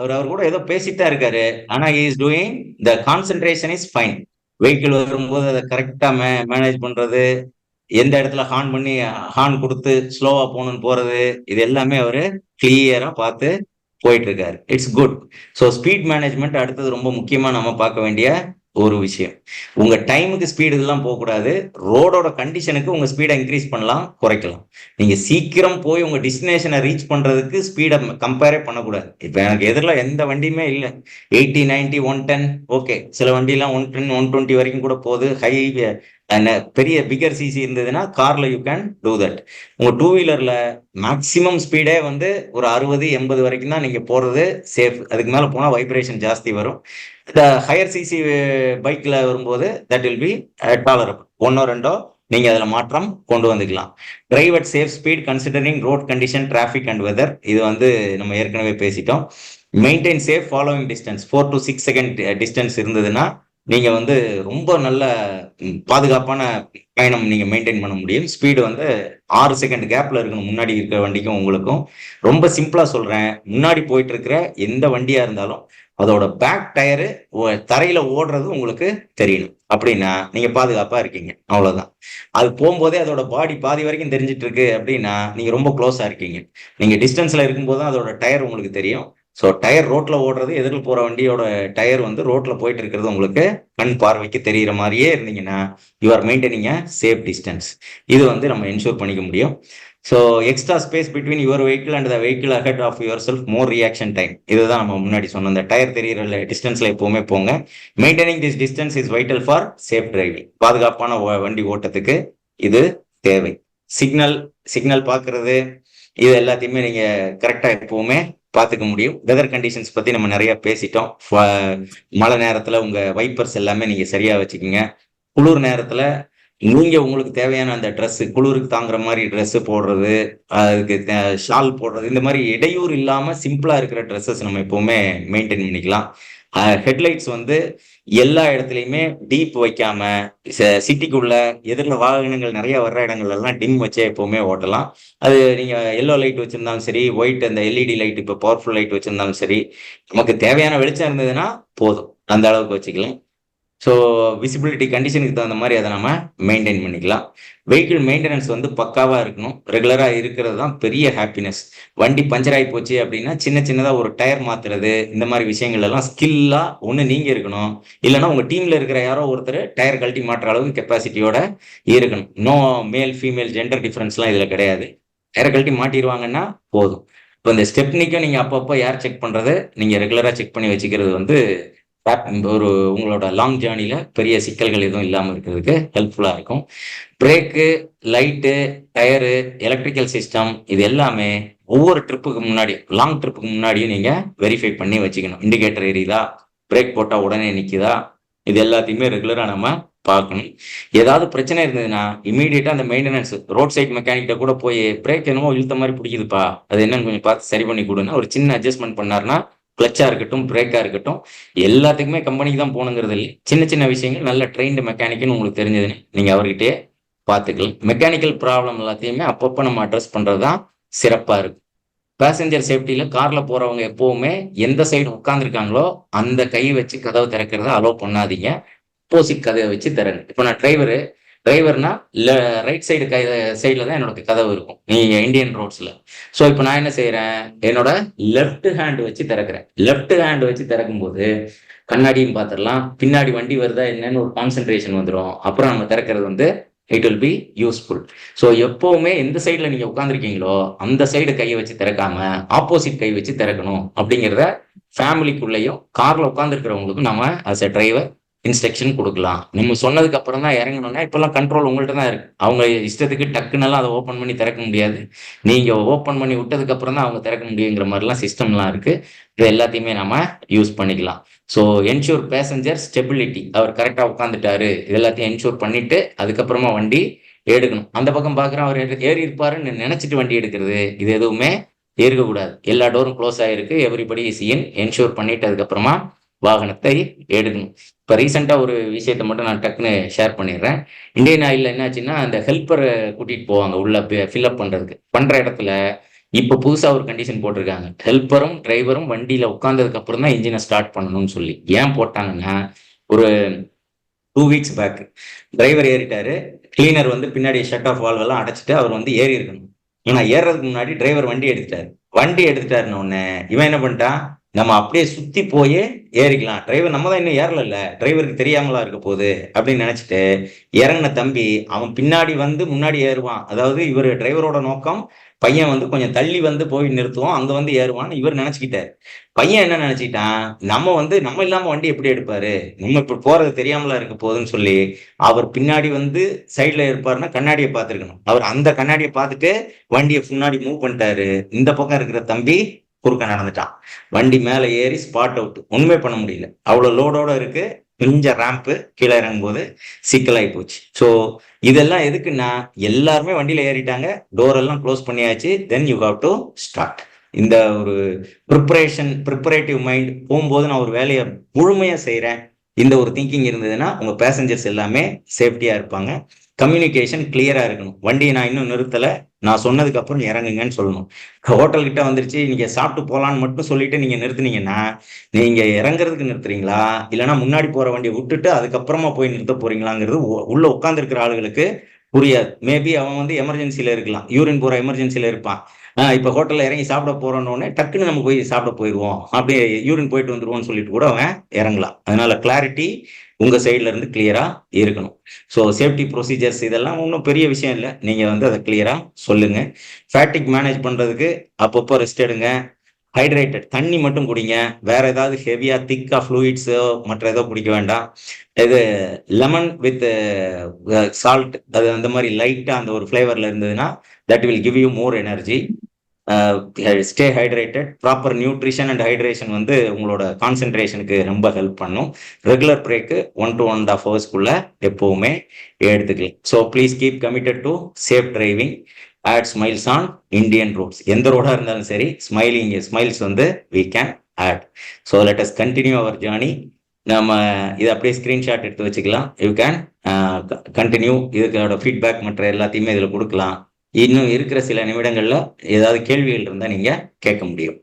அவர் கூட ஏதோ பேசிட்டு தான் இருக்காரு. ஆனா he is doing the concentration is fine. Vehicle வரும்போது அதை கரெக்டா மேனேஜ் பண்றது, எந்த இடத்துல ஹார்ன் பண்ணி ஹார்ன் கொடுத்து ஸ்லோவா போகணும்னு போறது, இது எல்லாமே அவரு கிளியரா பார்த்து போயிட்டு இருக்காரு. It's good. So speed management அடுத்தது ரொம்ப முக்கியமா நம்ம பார்க்க வேண்டிய ஒரு விஷயம். உங்க டைமுக்கு ஸ்பீடு இதெல்லாம் போகக்கூடாது. ரோடோட கண்டிஷனுக்கு உங்க ஸ்பீடை இன்க்ரீஸ் பண்ணலாம், குறைக்கலாம். நீங்க சீக்கிரம் போய் உங்க டெஸ்டினேஷனை ரீச் பண்றதுக்கு ஸ்பீடை கம்பேரே பண்ணக்கூடாது. இப்ப எனக்கு எதிரில் எந்த வண்டியுமே இல்லை, 80, 90, 110, ஓகே. சில வண்டிலாம் 110, 120 வரைக்கும் கூட போகுது. பெரிய பிகர் சிசி இருந்ததுன்னா கார்ல யூ கேன் டூ தட். உங்க டூ வீலர்ல மேக்சிமம் ஸ்பீடே வந்து ஒரு 60, 80 வரைக்கும் தான் நீங்க போறது சேஃப். அதுக்கு மேல போனா வைப்ரேஷன் ஜாஸ்தி வரும். இந்த ஹையர் சிசி பைக்ல வரும்போது தட் வில் பி டாலரபிள். ஒன்னோ ரெண்டோ நீங்க அதுல மாற்றம் கொண்டு வந்துக்கலாம். Drive at safe speed considering road condition, traffic and weather, இது வந்து நம்ம ஏற்கனவே பேசிட்டோம். Maintain safe following distance, 4 to 6 second distance இருந்ததுன்னா நீங்க வந்து ரொம்ப நல்ல பாதுகாப்பான பயணம் நீங்க மெயின்டைன் பண்ண முடியும். ஸ்பீடு வந்து 6 செகண்ட் கேப்ல இருக்கணும் முன்னாடி இருக்கிற வண்டிக்கும் உங்களுக்கும். ரொம்ப சிம்பிளா சொல்றேன், முன்னாடி போயிட்டு இருக்கிற எந்த வண்டியா இருந்தாலும் அதோட பேக் டயரு தரையில ஓடுறது உங்களுக்கு தெரியணும். அப்படின்னா நீங்க பாதுகாப்பா இருக்கீங்க, அவ்வளவுதான். அது போகும்போதே அதோட பாடி பாதி வரைக்கும் தெரிஞ்சிட்டு இருக்கு அப்படின்னா நீங்க ரொம்ப க்ளோஸா இருக்கீங்க. நீங்க டிஸ்டன்ஸ்ல இருக்கும்போது தான் அதோட டயர் உங்களுக்கு தெரியும். ஸோ டயர் ரோட்ல ஓடுறது, எதிரில் போற வண்டியோட டயர் வந்து ரோட்ல போயிட்டு இருக்கிறது உங்களுக்கு கண் பார்வைக்கு தெரிகிற மாதிரியே இருந்தீங்கன்னா you are maintaining a safe distance. இது வந்து நம்ம என்ஷூர் பண்ணிக்க முடியும். So extra space between your vehicle and the vehicle ahead of yourself, more reaction time. இதுதான் நம்ம முன்னாடி சொன்ன இந்த டயர் தெரிகிற டிஸ்டன்ஸ்ல எப்பவுமே போங்க. Maintaining this distance is vital for safe driving. பாதுகாப்பான வண்டி ஓட்டத்துக்கு இது தேவை. சிக்னல் சிக்னல் பார்க்கறது, இது எல்லாத்தையுமே நீங்க கரெக்டா எப்பவுமே பார்த்துக்க முடியும். வெதர் கண்டிஷன்ஸ் பத்தி நம்ம நிறைய பேசிட்டோம். மழை நேரத்துல உங்க வைப்பர்ஸ் எல்லாமே நீங்க சரியா வச்சுக்கோங்க. குளிர் நேரத்துல நீங்க உங்களுக்கு தேவையான அந்த ட்ரெஸ், குளிருக்கு தாங்குற மாதிரி ட்ரெஸ் போடுறது, அதுக்கு ஷால் போடுறது, இந்த மாதிரி இடையூறு இல்லாம சிம்பிளா இருக்கிற ட்ரெஸ்ஸஸ் நம்ம எப்பவுமே மெயின்டைன் பண்ணிக்கலாம். ஹெட்லைட்ஸ் வந்து எல்லா இடத்துலையுமே டீப் வைக்காம, சிட்டிக்குள்ள எதிரில் வாகனங்கள் நிறைய வர்ற இடங்கள் எல்லாம் டிம் வச்சே எப்பவுமே ஓட்டலாம். அது நீங்க எல்லோ லைட் வச்சிருந்தாலும் சரி, ஒயிட் அந்த எல்இடி லைட், இப்போ பவர்ஃபுல் லைட் வச்சிருந்தாலும் சரி, நமக்கு தேவையான வெளிச்சம் இருந்ததுன்னா போதும், அந்த அளவுக்கு வச்சுக்கலாம். ஸோ விசிபிலிட்டி கண்டிஷனுக்கு தகுந்த மாதிரி அதை நம்ம மெயின்டைன் பண்ணிக்கலாம். வெஹிக்கிள் மெயின்டெனன்ஸ் வந்து பக்காவாக இருக்கணும். ரெகுலராக இருக்கிறது தான் பெரிய ஹாப்பினஸ். வண்டி பஞ்சர் ஆகி போச்சு அப்படின்னா சின்ன சின்னதாக ஒரு டயர் மாற்றுறது, இந்த மாதிரி விஷயங்கள் எல்லாம் ஸ்கில்லாக ஒன்று நீங்கள் இருக்கணும், இல்லைன்னா உங்கள் டீமில் இருக்கிற யாரோ ஒருத்தர் டயர் கழட்டி மாற்ற அளவுக்கு கெப்பாசிட்டியோட இருக்கணும். நோ மேல் ஃபீமேல் ஜெண்டர் டிஃப்ரென்ஸ்லாம் இதில் கிடையாது. டயர் கழட்டி மாட்டிடுவாங்கன்னா போதும். இப்போ இந்த ஸ்டெப்னிக்கும் நீங்கள் அப்பப்போ ஏர் செக் பண்ணுறது நீங்கள் ரெகுலராக செக் பண்ணி வச்சுக்கிறது வந்து ஒரு உங்களோட லாங் ஜேர்னில பெரிய சிக்கல்கள் எதுவும் இல்லாமல் இருக்கிறதுக்கு ஹெல்ப்ஃபுல்லாக இருக்கும். Brake, light, tyre, electrical system, இது எல்லாமே ஒவ்வொரு ட்ரிப்புக்கு முன்னாடி, லாங் ட்ரிப்புக்கு முன்னாடியும் நீங்கள் வெரிஃபை பண்ணி வச்சுக்கணும். இண்டிகேட்டர் எரியுதா, பிரேக் போட்டால் உடனே நிற்குதா, இது எல்லாத்தையுமே ரெகுலராக நம்ம பார்க்கணும். ஏதாவது பிரச்சனை இருந்ததுன்னா இமீடியட்டா அந்த மெயின்டெனன்ஸ் ரோட் சைட் மெக்கானிக்கிட்ட கூட போய் பிரேக் என்னமோ இழுத்த மாதிரி பிடிக்குதுப்பா, அது என்னன்னு கொஞ்சம் பார்த்து சரி பண்ணி கொடுன்னா ஒரு சின்ன அட்ஜஸ்ட்மெண்ட் பண்ணாருன்னா, கிளச்சா இருக்கட்டும், பிரேக்கா இருக்கட்டும், எல்லாத்துக்குமே கம்பெனிக்கு தான் போகணுங்கிறது இல்லை. சின்ன சின்ன விஷயங்கள் நல்ல ட்ரெயின்டு மெக்கானிக்னு உங்களுக்கு தெரிஞ்சதுன்னு நீங்க அவர்கிட்டயே பார்த்துக்கலாம். மெக்கானிக்கல் ப்ராப்ளம் எல்லாத்தையுமே அப்பப்போ நம்ம அட்ரஸ் பண்றது தான் சிறப்பா இருக்கும். பேசஞ்சர் சேஃப்டியில கார்ல போறவங்க எப்பவுமே எந்த சைடு உட்கார்ந்துருக்காங்களோ அந்த கை வச்சு கதவை திறக்கிறத அலோவ் பண்ணாதீங்க. ஆப்போசிட் கதவை வச்சு திறங்க. இப்போ நான் டிரைவர்னா ரைட் சைடு சைடில் தான் என்னோட கதவு இருக்கும் நீங்க இந்தியன் ரோட்ஸ்ல. ஸோ இப்போ நான் என்ன செய்யறேன், என்னோட லெஃப்ட் ஹேண்ட் வச்சு திறக்கிறேன். லெஃப்ட் ஹேண்ட் வச்சு திறக்கும் போது கண்ணாடியும் பார்த்துடலாம், பின்னாடி வண்டி வருதா என்னன்னு ஒரு கான்சென்ட்ரேஷன் வந்துடும். அப்புறம் நம்ம திறக்கிறது வந்து it will be useful. So எப்பவுமே எந்த சைடில் நீங்க உட்காந்துருக்கீங்களோ அந்த சைடு கையை வச்சு திறக்காம ஆப்போசிட் கை வச்சு திறக்கணும் அப்படிங்கிறத ஃபேமிலிக்குள்ளேயும் கார்ல உட்காந்துருக்கிறவங்களுக்கும் நம்ம அஸ் எ டிரைவர் இன்ஸ்ட்ரக்ஷன் கொடுக்கலாம். நம்ம சொன்னதுக்கு அப்புறம் தான் இறங்கணும்னா இப்பெல்லாம் கண்ட்ரோல் உங்கள்ட்ட தான் இருக்கு. அவங்க இஷ்டத்துக்கு டக்குன்னெல்லாம் அதை ஓப்பன் பண்ணி திறக்க முடியாது. நீங்க ஓப்பன் பண்ணி விட்டதுக்கு அப்புறம் தான் அவங்க திறக்க முடியுங்கிற மாதிரிலாம் சிஸ்டம்லாம் இருக்கு. இது எல்லாத்தையுமே நம்ம யூஸ் பண்ணிக்கலாம். ஸோ என்ஷூர் பேசஞ்சர் ஸ்டெபிலிட்டி, அவர் கரெக்டா உட்காந்துட்டாரு, இது எல்லாத்தையும் என்ஷூர் பண்ணிட்டு அதுக்கப்புறமா வண்டி எடுக்கணும். அந்த பக்கம் பார்க்குறோம் அவர் ஏறி இருப்பாருன்னு நினைச்சிட்டு வண்டி எடுக்கிறது, இது எதுவுமே இருக்கக்கூடாது. எல்லா டோரும் க்ளோஸ் ஆயிருக்கு, எவ்ரிபடி இஸ் இன், என்ஷூர் பண்ணிட்டு அதுக்கப்புறமா வாகனத்தை எடுக்கணும். இப்போ ரீசெண்டாக ஒரு விஷயத்தை மட்டும் நான் டக்குன்னு ஷேர் பண்ணிடுறேன். இந்தியன் ஆயிலில் என்னாச்சுன்னா அந்த ஹெல்ப்பரை கூட்டிகிட்டு போவாங்க உள்ள ஃபில்அப் பண்ணுறதுக்கு. பண்ணுற இடத்துல இப்போ புதுசாக ஒரு கண்டிஷன் போட்டிருக்காங்க, ஹெல்ப்பரும் டிரைவரும் வண்டியில் உட்காந்ததுக்கு அப்புறம் தான் இன்ஜினை ஸ்டார்ட் பண்ணணும்னு சொல்லி. ஏன் போட்டாங்கன்னா, ஒரு 2 வீக்ஸ் பேக் டிரைவர் ஏறிட்டாரு, கிளீனர் வந்து பின்னாடி ஷட் ஆஃப் வால்வ் எல்லாம் அடைச்சிட்டு அவர் வந்து ஏறி இருக்கணும். ஏன்னா ஏறுறதுக்கு முன்னாடி டிரைவர் வண்டி எடுத்துட்டாரு. வண்டி எடுத்துட்டாருன்னு உடனே இவன் என்ன பண்ணிட்டான், நம்ம அப்படியே சுத்தி போயே ஏறிக்கலாம், டிரைவர் நம்ம தான் இன்னும் ஏறல, டிரைவருக்கு தெரியாமலா இருக்க போகுது அப்படின்னு நினைச்சிட்டு இறங்கின தம்பி அவன் பின்னாடி வந்து முன்னாடி ஏறுவான். அதாவது இவர் டிரைவரோட நோக்கம் பையன் வந்து கொஞ்சம் தள்ளி வந்து போய் நிறுத்துவோம், அங்க வந்து ஏறுவான்னு இவர் நினைச்சுக்கிட்டாரு. பையன் என்ன நினைச்சுக்கிட்டான், நம்ம வந்து நம்ம இல்லாம வண்டி எப்படி எடுப்பாரு, நம்ம இப்ப போறது தெரியாமலா இருக்க போகுதுன்னு சொல்லி அவர் பின்னாடி வந்து சைட்ல இருப்பாருன்னா கண்ணாடியை பார்த்துருக்கணும். அவர் அந்த கண்ணாடியை பார்த்துட்டு வண்டியை முன்னாடி மூவ் பண்ணிட்டாரு. இந்த பக்கம் இருக்கிற தம்பி குறுக்க நடந்துட்டான். வண்டி மேல ஏறி ஸ்பாட் அவுட், ஒண்ணுமே பண்ண முடியல. அவ்வளவு லோடோட இருக்கு. கொஞ்சம் ரேம்ப் கீழே இறங்கும் போது சிக்கலாகி போச்சு. ஸோ இதெல்லாம் எதுக்குன்னா, எல்லாருமே வண்டியில ஏறிட்டாங்க, டோர் எல்லாம் க்ளோஸ் பண்ணியாச்சு, then you have to start. இந்த ஒரு ப்ரிப்பரேட்டிவ் மைண்ட் போகும்போது நான் ஒரு வேலையை முழுமையா செய்யறேன், இந்த ஒரு திங்கிங் இருந்ததுன்னா உங்க பேசஞ்சர்ஸ் எல்லாமே சேஃப்டியா இருப்பாங்க. கம்யூனிகேஷன் கிளியரா இருக்கணும். வண்டியை நான் இன்னும் நிறுத்தல, நான் சொன்னதுக்கு அப்புறம் இறங்குங்கன்னு சொல்லணும். ஹோட்டல் கிட்ட வந்துருச்சு, நீங்க சாப்பிட்டு போலான்னு மட்டும் சொல்லிட்டு நீங்க நிறுத்துனீங்கன்னா, நீங்க இறங்குறதுக்கு நிறுத்துறீங்களா இல்லைன்னா முன்னாடி போற வண்டியை விட்டுட்டு அதுக்கப்புறமா போய் நிறுத்த போறீங்களாங்கிறது உள்ள உட்கார்ந்து இருக்கிற ஆளுகளுக்கு புரியாது. மேபி அவன் வந்து எமர்ஜென்சில இருக்கலாம், யூரின் போற எமர்ஜென்சில இருப்பான். இப்ப ஹோட்டல்ல இறங்கி சாப்பிட போறோன்னு டக்குன்னு நம்ம போய் சாப்பிட போயிடுவோம், அப்படியே யூரின் போயிட்டு வந்துருவோம்னு சொல்லிட்டு கூட அவன் இறங்கலாம். அதனால கிளாரிட்டி உங்க சைட்ல இருந்து கிளியரா இருக்கணும். ஸோ சேஃப்டி ப்ரொசீஜர்ஸ் இதெல்லாம் ஒன்றும் பெரிய விஷயம் இல்லை, நீங்க வந்து அதை கிளியரா சொல்லுங்க. ஃபேட்டிக் மேனேஜ் பண்றதுக்கு அப்பப்போ ரெஸ்ட் எடுங்க. ஹைட்ரேட்டட் தண்ணி மட்டும் குடிங்க. வேற ஏதாவது ஹெவியா திக்கா ஃப்ளூயிட்ஸோ மற்ற ஏதோ குடிக்க வேண்டாம். இது லெமன் வித் சால்ட், அது அந்த மாதிரி லைட்டா அந்த ஒரு ஃபிளேவர்ல இருந்ததுன்னா that will give you more energy. Stay hydrated. Proper nutrition and hydration வந்து உங்களோட கான்சென்ட்ரேஷனுக்கு ரொம்ப ஹெல்ப் பண்ணும். ரெகுலர் பிரேக்கு 1 to 1.5 ஹவர்ஸ்க்குள்ள எப்பவுமே எடுத்துக்கலாம். So please keep committed to safe driving. Add smiles on Indian roads. எந்த ரோடா இருந்தாலும் சரி, ஸ்மைல்ஸ் வந்து we can add. So let us continue our journey. நம்ம இதை அப்படியே ஸ்கிரீன்ஷாட் எடுத்து வச்சுக்கலாம். You can continue. இதுக்கோட ஃபீட்பேக் மற்ற எல்லாத்தையுமே இதில் கொடுக்கலாம். இன்னும் இருக்கிற சில நிமிடங்கள்ல ஏதாவது கேள்விகள் இருந்தால் நீங்க கேட்க முடியும்.